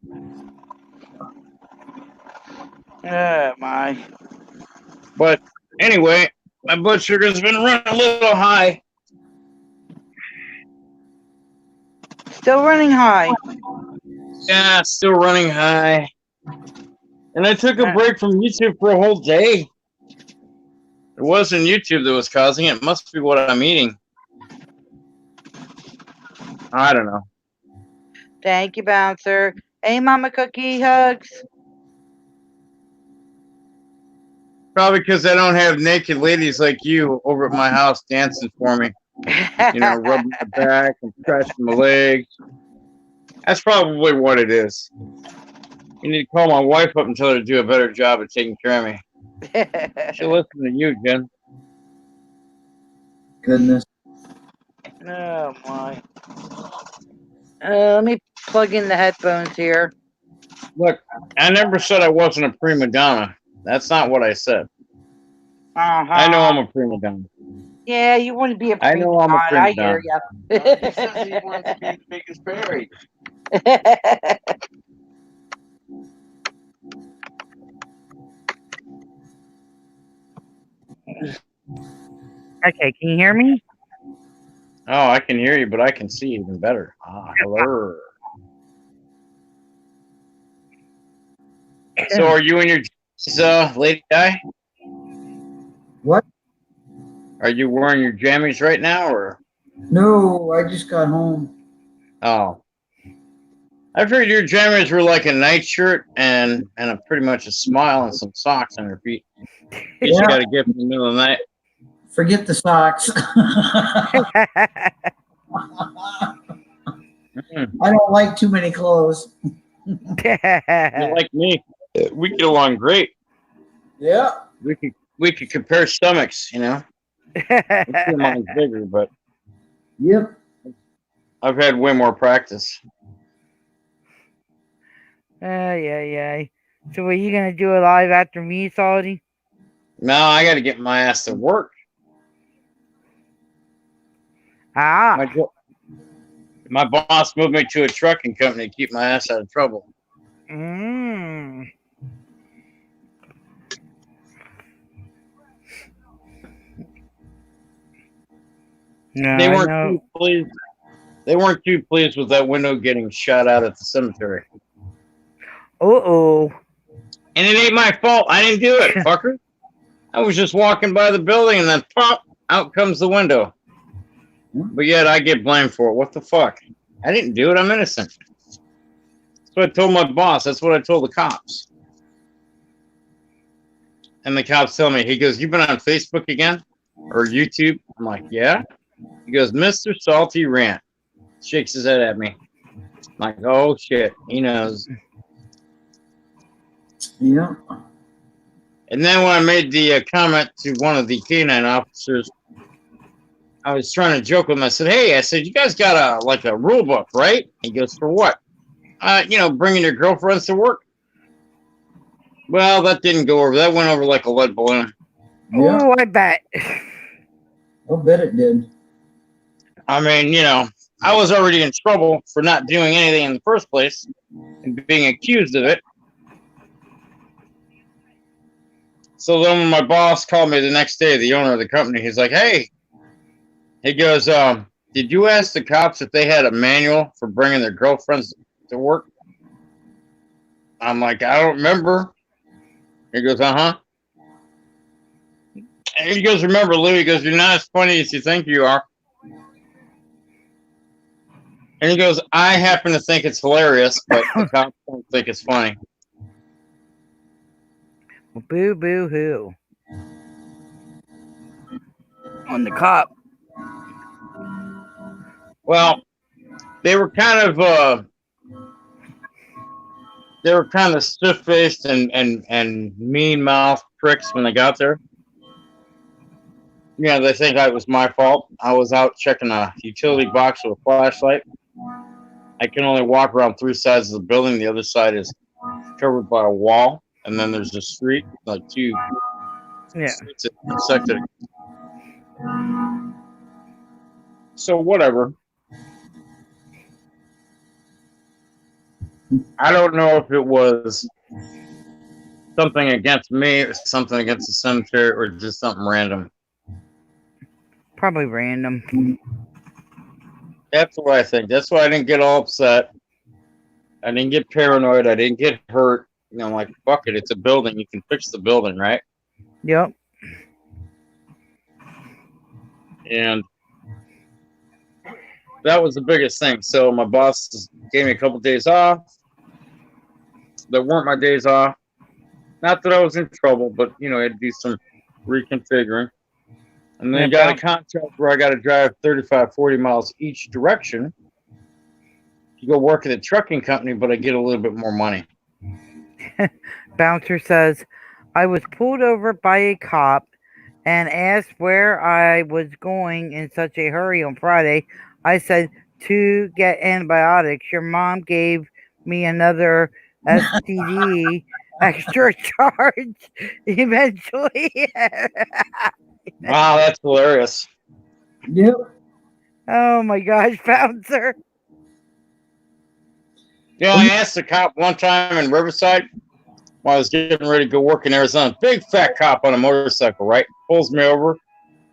Oh my. But anyway, my blood sugar's been running a little high. Still running high. Yeah, still running high. And I took a break from YouTube for a whole day. It wasn't YouTube that was causing it. It must be what I'm eating. I don't know. Thank you, Bouncer. Hey, Mama Cookie, hugs. Probably because I don't have naked ladies like you over at my house dancing for me. You know, rubbing my back and scratching my legs. That's probably what it is. You need to call my wife up and tell her to do a better job of taking care of me. She'll listen to you, Jen. Goodness. Oh my. Let me plug in the headphones here. Look, I never said I wasn't a prima donna. That's not what I said. I know I'm a prima donna. Yeah, you wouldn't be a I know I'm a prima I hear ya. He says he wants to be as big as Barry. Okay, can you hear me? Oh, I can hear you, but I can see even better. Ah, hello. So are you and your lady guy? What? Are you wearing your jammies right now, or? No, I just got home. Oh. I figured your jammies were like a nightshirt and pretty much a smile and some socks on your feet. You Yeah. got to get in the middle of the night. Forget the socks. I don't like too many clothes. You're like me. We get along great. Yeah. We could compare stomachs, you know. Mine's bigger, but Yep. I've had way more practice. Yeah. So are you gonna do a live after me, Salty? No, I got to get my ass to work. Ah. My boss moved me to a trucking company to keep my ass out of trouble. Mm. No, They I weren't know. too pleased. They weren't too pleased with that window getting shot out at the cemetery. Uh-oh. And it ain't my fault. I didn't do it, fucker. I was just walking by the building and then pop, out comes the window. But yet I get blamed for it. What the fuck? I didn't do it. I'm innocent. That's what I told my boss. That's what I told the cops. And the cops tell me, he goes, "You been on Facebook again? Or YouTube?" I'm like, "Yeah." He goes, "Mr. Salty Rant." Shakes his head at me. I'm like, oh shit, he knows. Yeah. And then when I made the comment to one of the canine officers, I was trying to joke with him. I said, "Hey," I said, "you guys got a rule book, right?" He goes, "For what?" Bringing your girlfriends to work. Well, that didn't go over. That went over like a lead balloon. Yeah. Oh, I bet. I'll bet it did. I mean, I was already in trouble for not doing anything in the first place and being accused of it. So then when my boss called me the next day, the owner of the company, he's like, "Hey," he goes, "Did you ask the cops if they had a manual for bringing their girlfriends to work?" I'm like, "I don't remember." He goes, "Uh-huh." And he goes, "Remember, Lou," he goes, "you're not as funny as you think you are." And he goes, "I happen to think it's hilarious, but the cops don't think it's funny." Boo boo hoo. On the cop. Well, they were kind of stiff-faced and mean-mouthed pricks when they got there. Yeah, they think that was my fault. I was out checking a utility box with a flashlight. I can only walk around 3 sides of the building. The other side is covered by a wall, and then there's a street, like 2 Yeah. streets that intersected. So whatever. I don't know if it was something against me, or something against the cemetery, or just something random. Probably random. That's what I think. That's why I didn't get all upset. I didn't get paranoid. I didn't get hurt. You know, I'm like, fuck it. It's a building. You can fix the building, right? Yep. And that was the biggest thing. So my boss gave me a couple days off. That weren't my days off. Not that I was in trouble, but you know, I had to do some reconfiguring. And then I got a contract where I got to drive 35, 40 miles each direction to go work at a trucking company, but I get a little bit more money. Bouncer says, I was pulled over by a cop and asked where I was going in such a hurry on Friday. I said, to get antibiotics. Your mom gave me another STD extra charge eventually. Wow, that's hilarious. Yep. Oh my gosh, Bouncer. You know, I asked the cop one time in Riverside while I was getting ready to go work in Arizona. Big fat cop on a motorcycle, right? Pulls me over.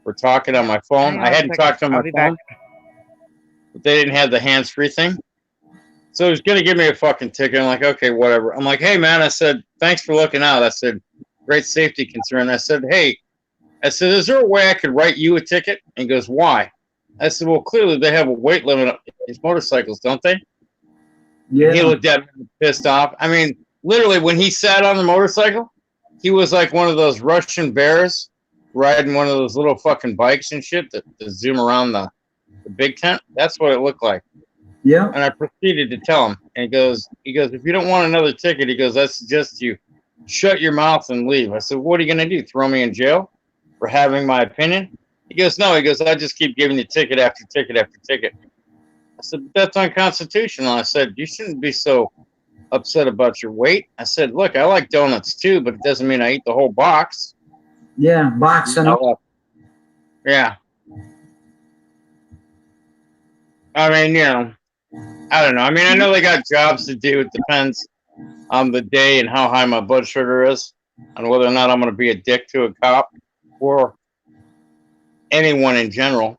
We're talking on my phone. Hang on I a hadn't second. talked to him on I'll my be back. phone, but they didn't have the hands-free thing. So he was going to give me a fucking ticket. I'm like, okay, whatever. I'm like, hey, man, I said, thanks for looking out. I said, great safety concern. I said, hey, is there a way I could write you a ticket? And he goes, why? I said, well, clearly they have a weight limit on these motorcycles, don't they? Yeah. He looked at me pissed off. I mean, literally, when he sat on the motorcycle, he was like one of those Russian bears riding one of those little fucking bikes and shit that zoom around the big tent. That's what it looked like. Yeah. And I proceeded to tell him. And he goes, if you don't want another ticket, he goes, I suggest you shut your mouth and leave. I said, what are you going to do? Throw me in jail for having my opinion? He goes, no. He goes, I just keep giving you ticket after ticket after ticket. I said, that's unconstitutional. I said, you shouldn't be so upset about your weight. I said, look, I like donuts too, but it doesn't mean I eat the whole box. Yeah. Boxing up. Yeah. I mean, you know, I don't know. I mean, I know they got jobs to do. It depends on the day and how high my blood sugar is and whether or not I'm going to be a dick to a cop or anyone in general.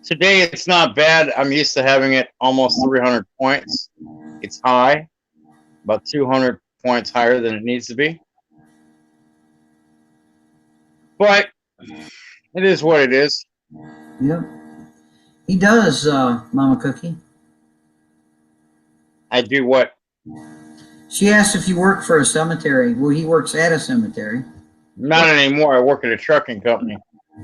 Today, it's not bad. I'm used to having it almost 300 points. It's high, about 200 points higher than it needs to be. But it is what it is. Yep. He does, Mama Cookie. I do what? She asked if you work for a cemetery. Well, he works at a cemetery. Not anymore. I work at a trucking company.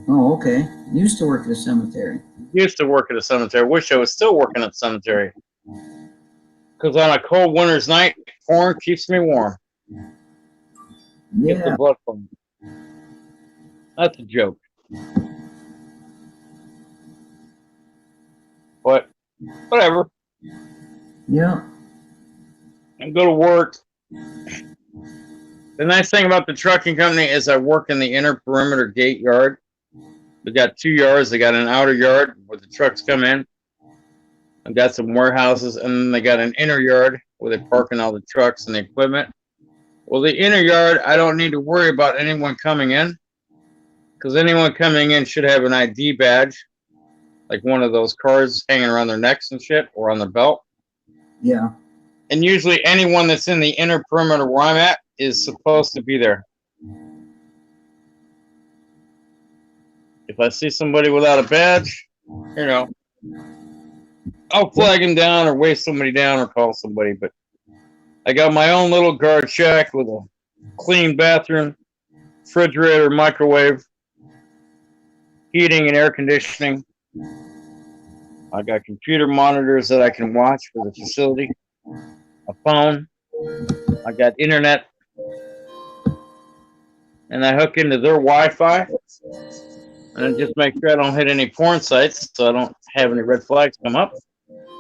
Oh, okay. Used to work at a cemetery. Used to work at a cemetery. Wish I was still working at a cemetery. Because on a cold winter's night, corn keeps me warm. Get the Yeah. blood flowing. That's a joke. But whatever. Yeah. I go to work. The nice thing about the trucking company is I work in the inner perimeter gate yard. We got 2 yards. They got an outer yard where the trucks come in. I've got some warehouses, and then they got an inner yard where they park in all the trucks and the equipment. Well, the inner yard, I don't need to worry about anyone coming in because anyone coming in should have an ID badge, like one of those cards hanging around their necks and shit or on their belt. Yeah. And usually anyone that's in the inner perimeter where I'm at is supposed to be there. If I see somebody without a badge, you know, I'll flag them down or wave somebody down or call somebody. But I got my own little guard shack with a clean bathroom, refrigerator, microwave, heating and air conditioning. I got computer monitors that I can watch for the facility, a phone. I got internet. and I hook into their Wi-Fi, and I just make sure I don't hit any porn sites, so I don't have any red flags come up.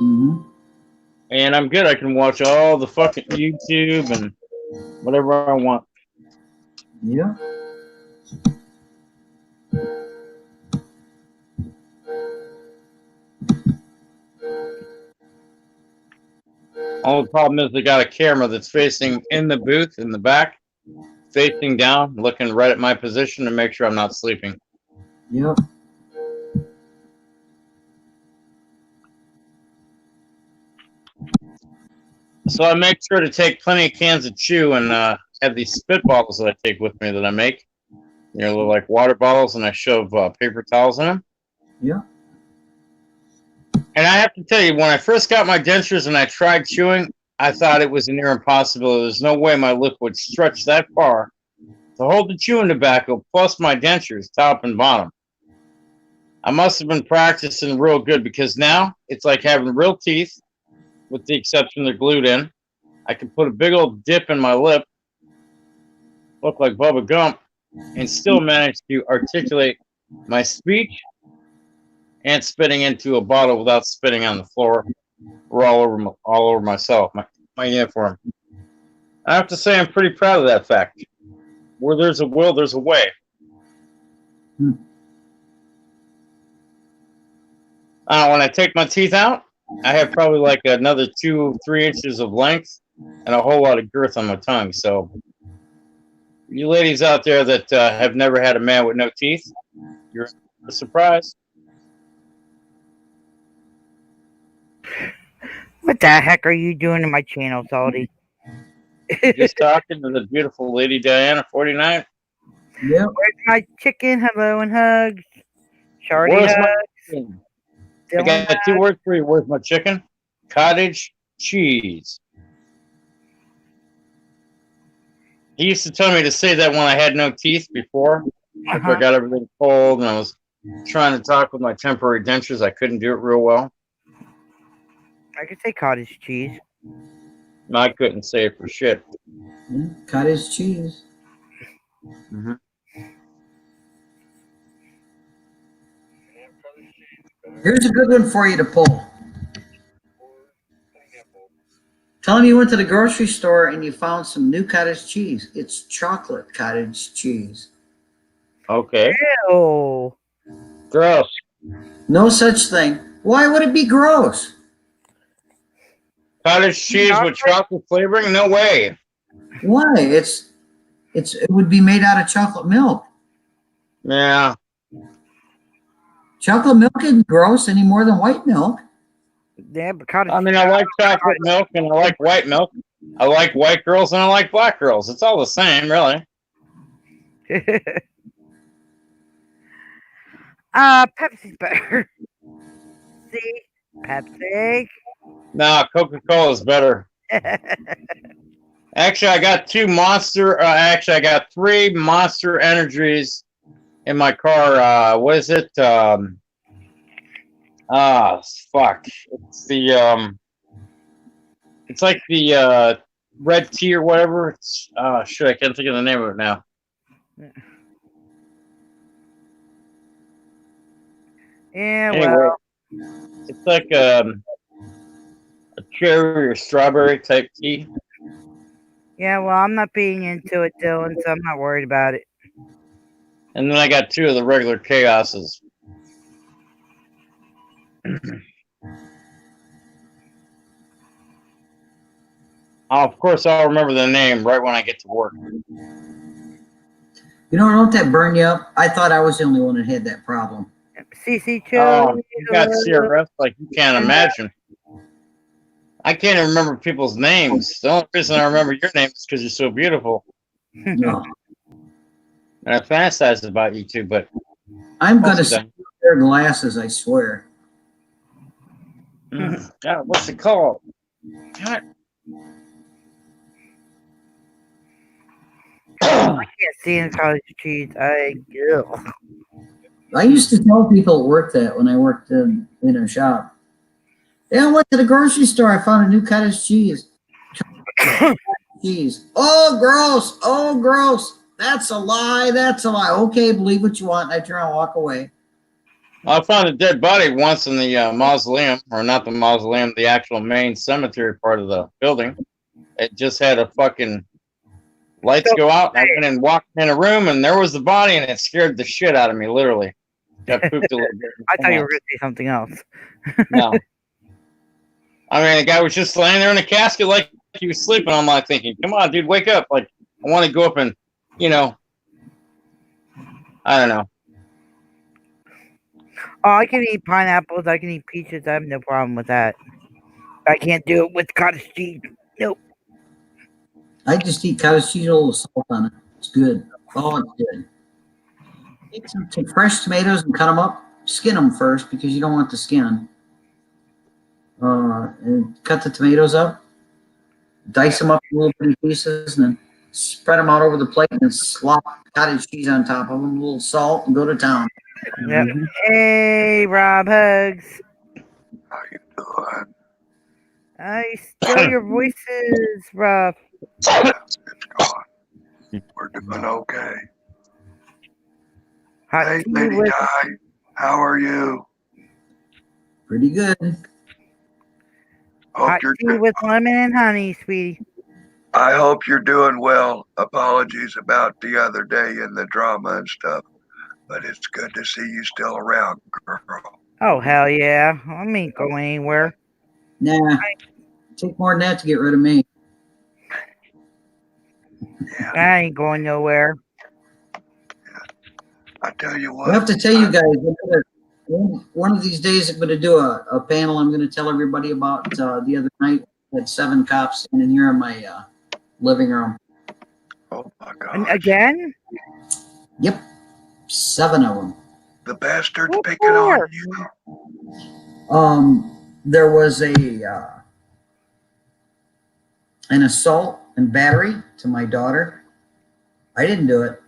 Mm-hmm. And I'm good. I can watch all the fucking YouTube and whatever I want. Yeah. Only problem is they got a camera that's facing in the booth in the back, facing down, looking right at my position to make sure I'm not sleeping. Yep. So I make sure to take plenty of cans of chew and have these spit bottles that I take with me that I make. You know, they're like water bottles, and I shove paper towels in them. Yeah. And I have to tell you, when I first got my dentures and I tried chewing, I thought it was a near impossibility. There's no way my lip would stretch that far to hold the chewing tobacco plus my dentures, top and bottom. I must have been practicing real good because now it's like having real teeth, with the exception they're glued in. I can put a big old dip in my lip, look like Bubba Gump, and still manage to articulate my speech and spitting into a bottle without spitting on the floor or all over myself, my uniform. I have to say I'm pretty proud of that fact. Where there's a will, there's a way. Hmm. When I take my teeth out, I have probably like another 2-3 inches of length and a whole lot of girth on my tongue. So, you ladies out there that have never had a man with no teeth, you're a surprise. What the heck are you doing in my channel, Salty? Just talking to the beautiful lady Diana 49. Yep. Where's my chicken? Hello and hugs. Shardy Where's hugs. my chicken? I Dylan got 2 words for you. Where's my chicken? Cottage cheese. He used to tell me to say that when I had no teeth before. If I got everything cold and I was trying to talk with my temporary dentures, I couldn't do it real well. I could say cottage cheese. I couldn't say it for shit. Yeah. Cottage cheese. Mm-hmm. Here's a good one for you to pull. Tell him you went to the grocery store and you found some new cottage cheese. It's chocolate cottage cheese. Okay. Ew. Gross. No such thing. Why would it be gross? Cottage cheese with chocolate flavoring? No way. Why? It would be made out of chocolate milk. Yeah. Chocolate milk isn't gross any more than white milk. Yeah, but cottage I mean, I like chocolate milk and I like white milk. I like white girls and I like black girls. It's all the same, really. Pepsi's better. See? Pepsi. Nah, Coca-Cola is better. Actually, I got 3 Monster Energies in my car. What is it? Fuck. It's the it's like the red tea or whatever. It's shit, I can't think of the name of it now. Yeah, Anyway, well, it's like a cherry or strawberry type tea. yeah, well, I'm not being into it, Dylan, so I'm not worried about it. And then I got 2 of the regular chaoses. Of course, I'll remember the name right when I get to work. You know, don't that burn you up? I thought I was the only one that had that problem. CC Cho. You got CRF like you can't imagine. I can't even remember people's names. The only reason I remember your name is because you're so beautiful. No. And I fantasize about you too, but I'm going to most of them- wear glasses, I swear. God, what's it called? God. I can't see in cottage cheese. Ew. I used to tell people at work that when I worked in a shop. Yeah, I went to the grocery store. I found a new cottage cheese. Cheese. Oh, gross. Oh, gross. That's a lie. That's a lie. Okay, believe what you want. And I turn around and walk away. I found a dead body once in the mausoleum, or not the mausoleum, the actual main cemetery part of the building. It just had a fucking lights go out. And I went and walked in a room, and there was the body, and it scared the shit out of me, literally. I pooped a little bit. I thought you were going to say something else. No. I mean, the guy was just laying there in a casket like he was sleeping. I'm like thinking, come on, dude, wake up. Like, I want to go up and, you know, I don't know. Oh, I can eat pineapples. I can eat peaches. I have no problem with that. I can't do it with cottage cheese. Nope. I just eat cottage cheese, a little salt on it. It's good. Oh, it's good. Take some fresh tomatoes and cut them up. Skin them first because you don't want the skin. And cut the tomatoes up. Dice them up in little bitty pieces and then spread them out over the plate and then slop cottage cheese on top of them, a little salt, and go to town. Yep. Hey, Rob Hugs. How you doing? I still your voices, Rob. It's gone. We're doing okay. Hot Hey, tea Lady with Di, how are you? Pretty good. Hope hot you're tea with lemon and honey, sweetie. I hope you're doing well. Apologies about the other day and the drama and stuff, but it's good to see you still around, girl. Oh hell yeah! I ain't going anywhere. Nah, take more than that to get rid of me. Yeah, I ain't going nowhere. I tell you I have what. to tell you guys, one of these days I'm going to do a panel. I'm going to tell everybody about the other night. I had 7 cops in here in my living room. Oh my And gosh. again? Yep, 7 of them. The bastards What picking on for? you. There was an assault and battery to my daughter. I didn't do it.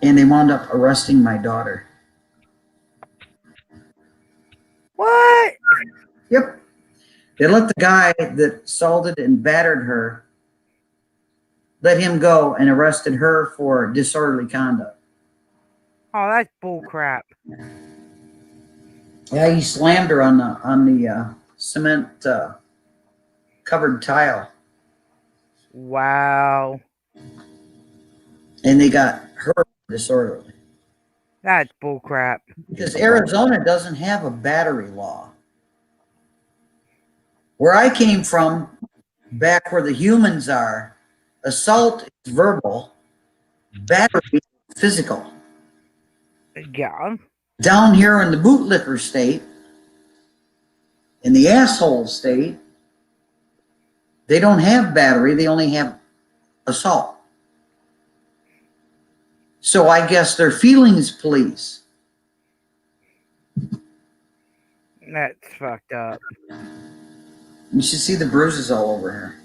And they wound up arresting my daughter. What? Yep. They let the guy that assaulted and battered her, let him go and arrested her for disorderly conduct. Oh, that's bull crap. Yeah, he slammed her on the cement covered tile, Wow. and they got her disorderly That's bull crap. because Arizona doesn't have a battery law. Where I came from, back where the humans are, assault is verbal, battery is physical. Yeah. Down here in the bootlicker state, in the asshole state, they don't have battery, they only have assault. So I guess they're feelings police. That's fucked up. You should see the bruises all over her.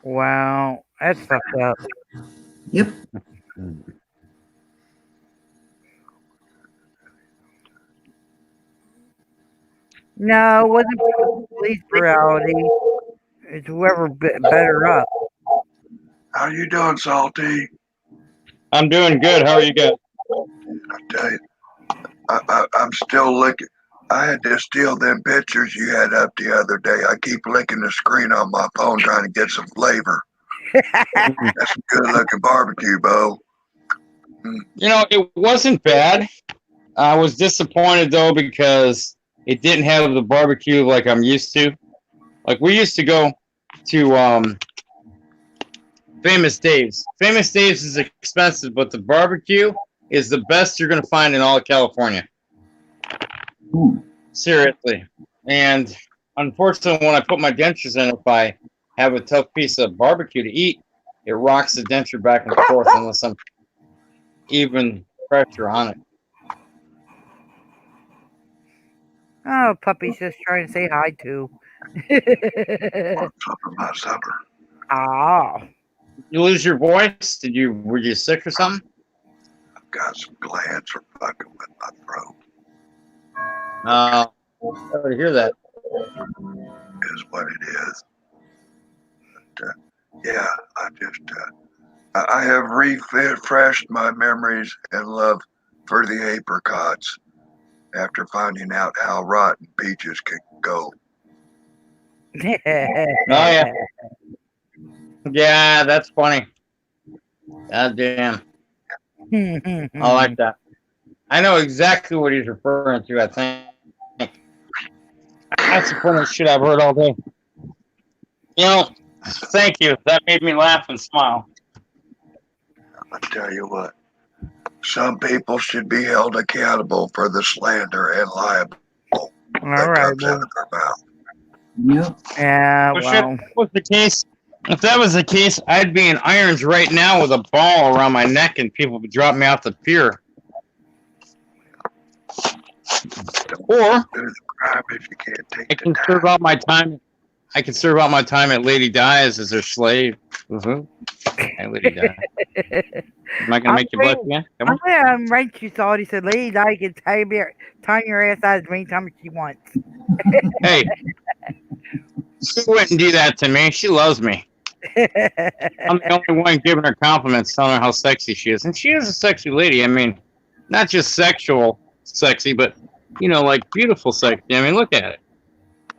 Wow. That's fucked up. Yep. No, it wasn't police brutality. It's whoever better up. How you doing, Salty? I'm doing good. How are you guys? I tell you, I'm still looking. I had to steal them pictures you had up the other day. I keep licking the screen on my phone trying to get some flavor. That's some good looking barbecue, Bo. You know, it wasn't bad. I was disappointed though because it didn't have the barbecue like I'm used to. Like we used to go to Famous Dave's. Famous Dave's is expensive, but the barbecue is the best you're gonna find in all of California. Seriously. And unfortunately, when I put my dentures in, if I have a tough piece of barbecue to eat, it rocks the denture back and forth unless I'm even pressure on it. Oh, puppy's just trying to say hi too. My supper. Oh. You lose your voice? Were you sick or something? I've got some glands for fucking with my throat. Sorry to hear that. Is what it is. But, Yeah, I have refreshed my memories and love for the apricots after finding out how rotten peaches can go. Oh yeah, yeah, that's funny. God damn, I like that. I know exactly what he's referring to. I think that's the funniest shit I've heard all day. You know, thank you. That made me laugh and smile. I tell you what, some people should be held accountable for the slander and libel All that right. comes out Well, of their mouth. Yep. yeah. Well, shit, Well. if that was the case, if that was the case, I'd be in irons right now with a ball around my neck, and people would drop me off the pier. Or Do the crime if you can't I take the can time. serve out my time. I can serve out my time at Lady Di's as their slave. Hey, Lady Di. Am I gonna make you blush again? Come I'm on. gonna write you salty. Said Lady Di can time your ass out as many times as she wants. Hey, she wouldn't do that to me. She loves me. I'm the only one giving her compliments, telling her how sexy she is, and she is a sexy lady. I mean, not just sexual sexy, but you know, like beautiful sexy. I mean, look at it.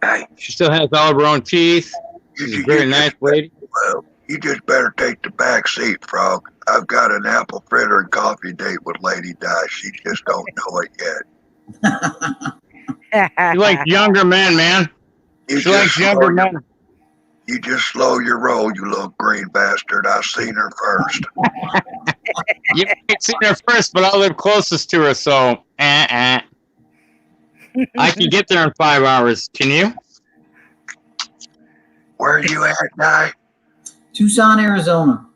Hey, She still has all of her own teeth. She's a very nice lady. well, you just better take the back seat, Frog. I've got an apple fritter and coffee date with Lady Di. She just don't know it yet. She likes younger men, man. You She likes younger men. You just slow your roll, you little green bastard. I seen her first. You ain't seen her first, but I live closest to her, so I can get there in 5 hours. Can you? Where are you at, Di? Tucson, Arizona.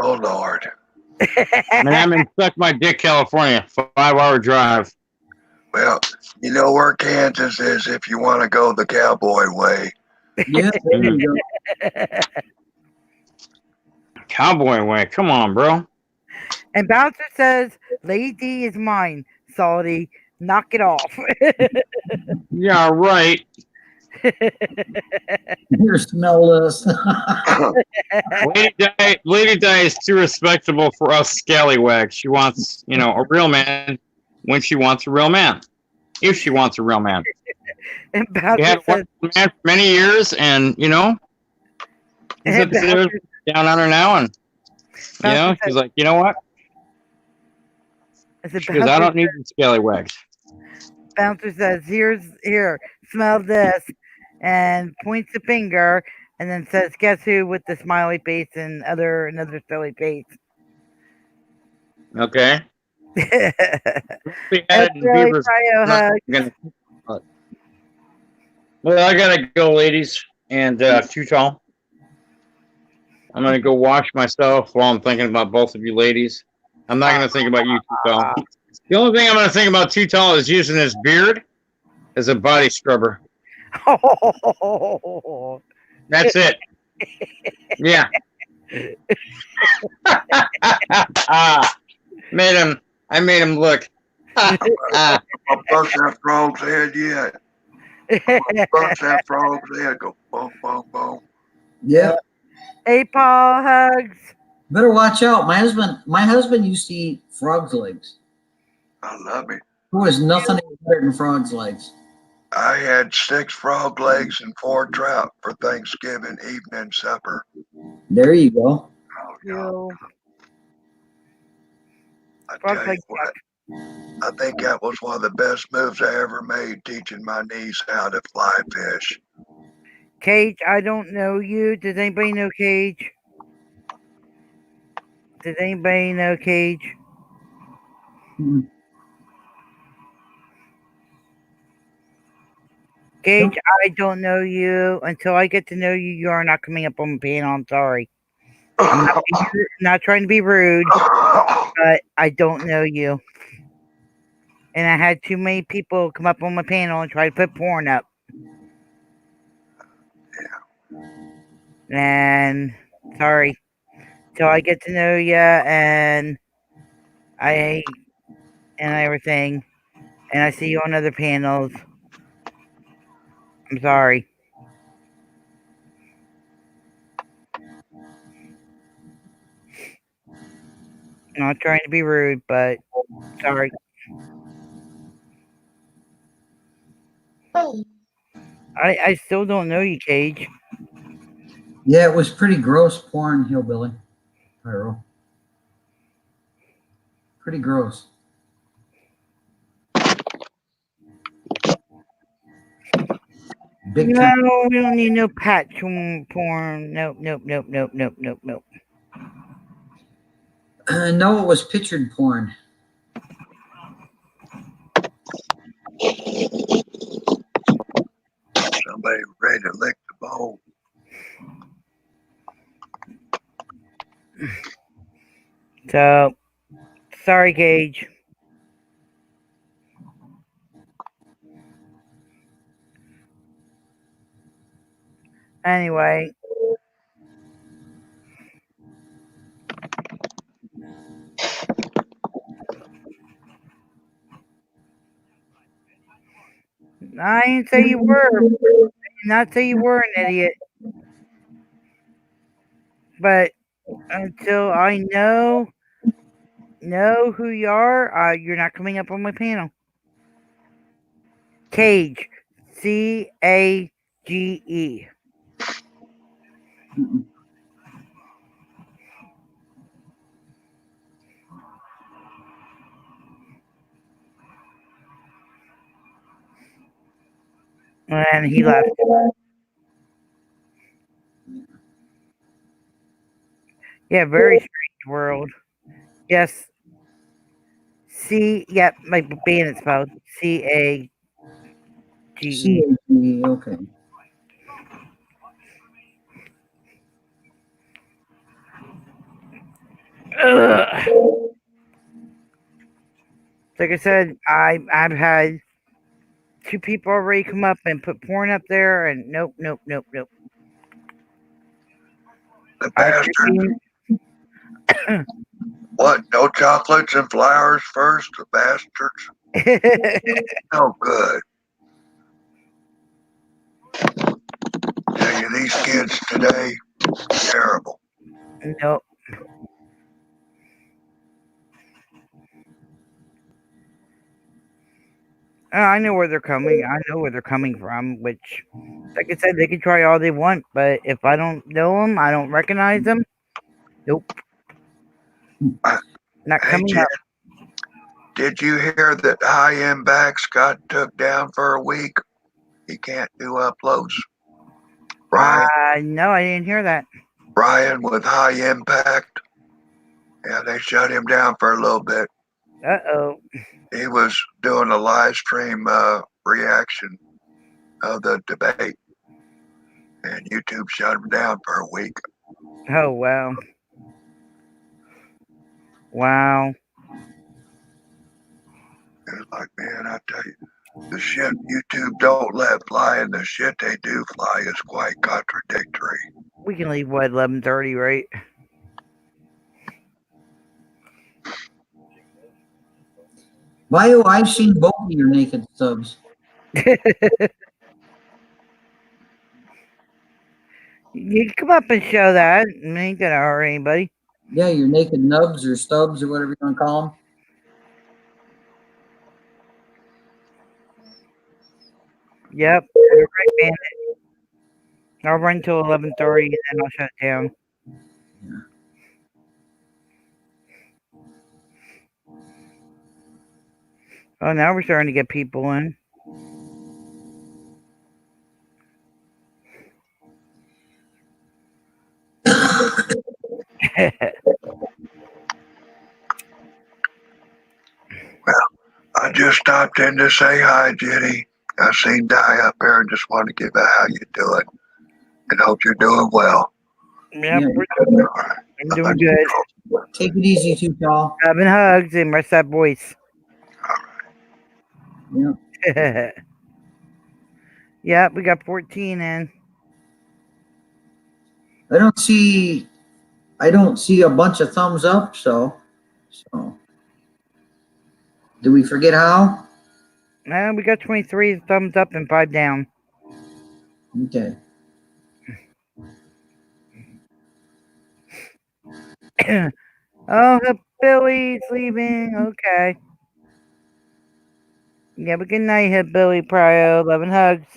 Oh Lord. Man, I'm in Suck My Dick, California. 5-hour drive. Well, you know where Kansas is if you want to go the cowboy way. Yeah, there you go. Cowboy way. Come on, bro. And Bouncer says, Lady D is mine, Salty. Knock it off. Yeah, right. Here, smell this. Lady Di is too respectable for us scallywags. She wants, you know, a real man when she wants a real man. If she wants a real man. And She Bouncer had says, one man for many years, and, you know, he's and Bouncer, down on her now, and, you know, she's like, you know what? said, She goes, I don't need these scallywags. Bouncer says, here, smell this, and points the finger, and then says, guess who, with the smiley face and another silly face. Okay. We had That's it in really Beaver's. Cryo hug. Well, I gotta go, ladies, and too tall. I'm gonna go wash myself while I'm thinking about both of you ladies. I'm not gonna think about you, too tall. The only thing I'm gonna think about too tall is using his beard as a body scrubber. That's it. Yeah. I made him look. I'll bust that frog's head yet. Bust that frog's head. Go boom, boom, boom. Yeah. Hey, Paul, hugs. Better watch out. My husband used to eat frog's legs. I love it. There was nothing better than frog's legs. I had 6 frog legs and 4 trout for Thanksgiving evening supper. There you go. Oh, yeah. You. I Frog tell you legs what, I think that was one of the best moves I ever made, teaching my niece how to fly fish. Cage, I don't know you. Does anybody know Cage? Does anybody know Cage? Hmm. Cage, I don't know you. Until I get to know you, you are not coming up on my panel. I'm sorry. I'm not trying to be rude, but I don't know you. And I had too many people come up on my panel and try to put porn up. And sorry. Till I get to know you and everything, and I see you on other panels. I'm sorry. Not trying to be rude, but sorry. I still don't know you, Cage. Yeah, it was pretty gross porn, Hillbilly. Pyro. Pretty gross. Big time. No, we don't need no patch porn. Nope, nope, nope, nope, nope, nope, nope. No, it was pictured porn. Somebody ready to lick the bowl. So, sorry, Gage. Anyway. I didn't say you were. I did not say you were an idiot. But until I know who you are, you're not coming up on my panel. Cage. CAGE. And he left. Yeah, very strange world. Yes. Yep, my band is spelled CAGE. C-A-G-E, okay. Ugh. Like I said, I've had 2 people already come up and put porn up there, and nope, nope, nope, nope. The bastard. What? No chocolates and flowers first? The bastards. No good. Tell you, these kids today, terrible. Nope. I know where they're coming. I know where they're coming from. Which, like I said, they can try all they want, but if I don't know them, I don't recognize them. Nope. Not Hey, coming Jen, up. did you hear that High Impact's got took down for a week? He can't do uploads. Ryan, No, I didn't hear that. Ryan with High Impact. Yeah, they shut him down for a little bit. Uh-oh. He was doing a live stream reaction of the debate, and YouTube shut him down for a week. Oh, wow. Wow. It was like, man, I tell you, the shit YouTube don't let fly and the shit they do fly is quite contradictory. We can leave, what, 11:30, right? Bio, I've seen both of your naked subs. You can come up and show that. I ain't gonna hurt anybody. Yeah, your naked nubs or stubs or whatever you want to call them. Yep. You're right, Bandit. I'll run till 11:30 and then I'll shut it down. Oh, now we're starting to get people in. I just stopped in to say hi, Jenny. I seen Di up there and just wanted to give a how you doing, and hope you're doing well. Yep, Yeah. I'm doing good. Take it easy, too, y'all. Having hugs and rest that voice. Yeah. Yep, we got 14 in. I don't see a bunch of thumbs up, so do we forget how? We got 23 thumbs up and 5 down. Okay. Oh, Billy's leaving. Okay. Yeah, have a good night, Hit Billy Pryo. Love and hugs.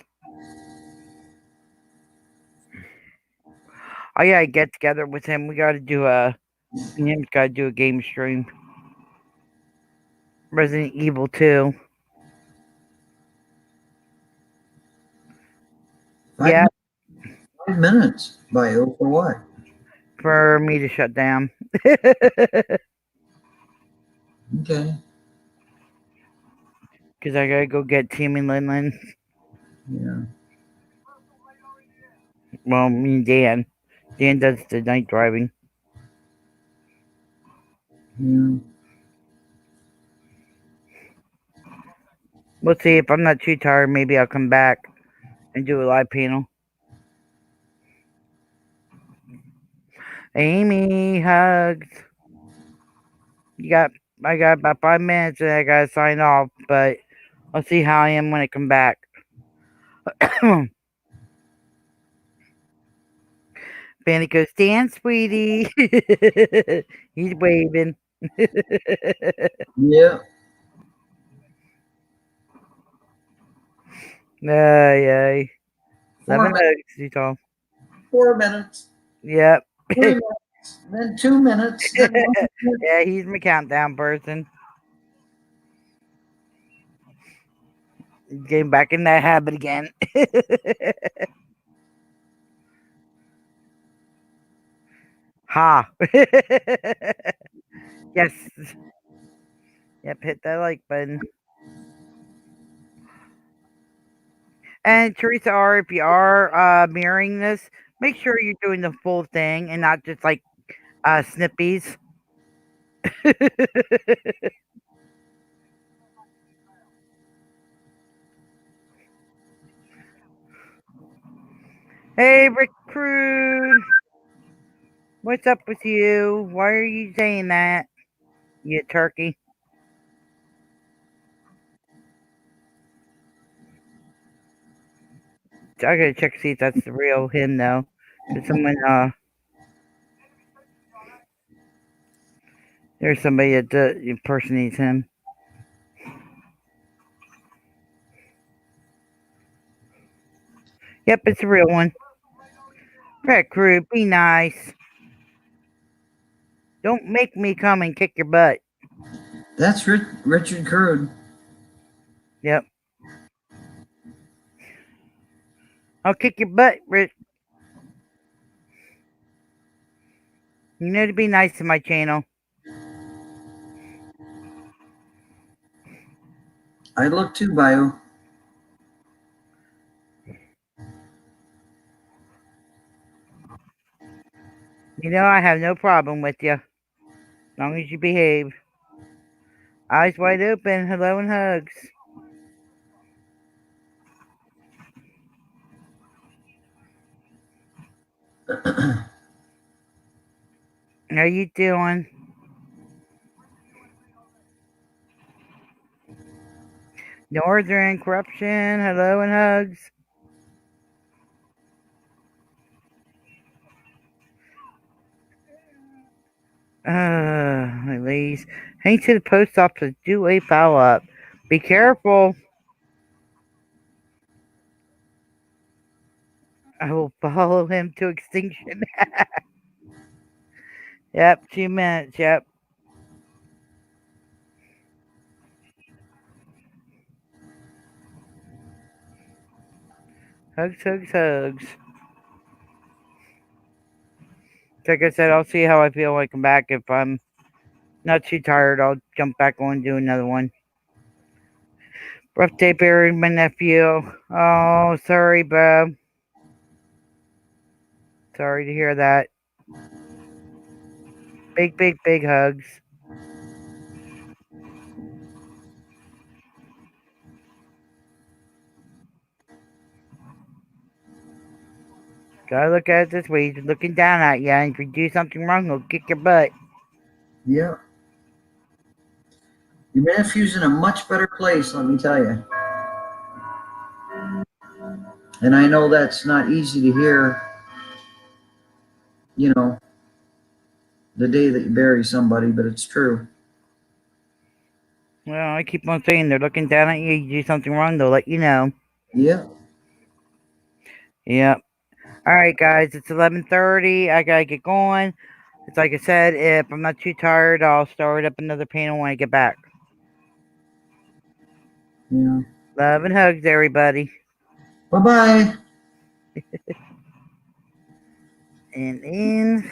Oh yeah, get together with him. We gotta do him's gotta do a game stream. Resident Evil 2. Yeah, 5 minutes, Bio, for what? for me to shut down. Okay. Because I gotta go get Tim and Linlin. Yeah. Well, me and Dan. Dan does the night driving. Yeah. We'll see. If I'm not too tired, maybe I'll come back and do a live panel. Amy, hugs. I got about 5 minutes and I gotta sign off, but I'll see how I am when I come back. Fanny goes, Dan, sweetie. He's waving. Yeah. Ay, ay. 4 Lemon minutes. hugs, you all. 4 minutes. Yep. 3 minutes. Then 2 minutes. Then 1 minute. Yeah, he's my countdown person. Getting back in that habit again. Ha. Yes. Yep, hit that like button. And Teresa R, if you are mirroring this, make sure you're doing the full thing and not just like snippies. Hey, Recruit. What's up with you? Why are you saying that? You turkey. I gotta check to see if that's the real him though. Did someone there's somebody that impersonates him. Yep, it's a real one. Recruit, be nice. Don't make me come and kick your butt. That's Richard Curd. Yep. I'll kick your butt, Rich. You know to be nice to my channel. I look too, Bio. You know I have no problem with you. As long as you behave. Eyes wide open. Hello and hugs. How you doing? Northern Corruption. Hello and hugs. My ladies. Hang to the post office. Do a follow up. Be careful. I will follow him to extinction. Yep, 2 minutes. Yep. Hugs, hugs, hugs. Like I said, I'll see how I feel when I come back. If I'm not too tired, I'll jump back on and do another one. Rough day buried my nephew. Oh, sorry, Bob. Sorry to hear that. Big, big, big hugs. Gotta look at it this way. He's looking down at you, and if you do something wrong, he'll kick your butt. Yeah. Your nephew's in a much better place, let me tell you. And I know that's not easy to hear, you know, the day that you bury somebody, but it's true. Well, I keep on saying they're looking down at you. You do something wrong, they'll let you know. Yeah. Yep. All right, guys. It's 11:30. I gotta get going. It's like I said. If I'm not too tired, I'll start up another panel when I get back. Yeah. Love and hugs, everybody. Bye bye. And in.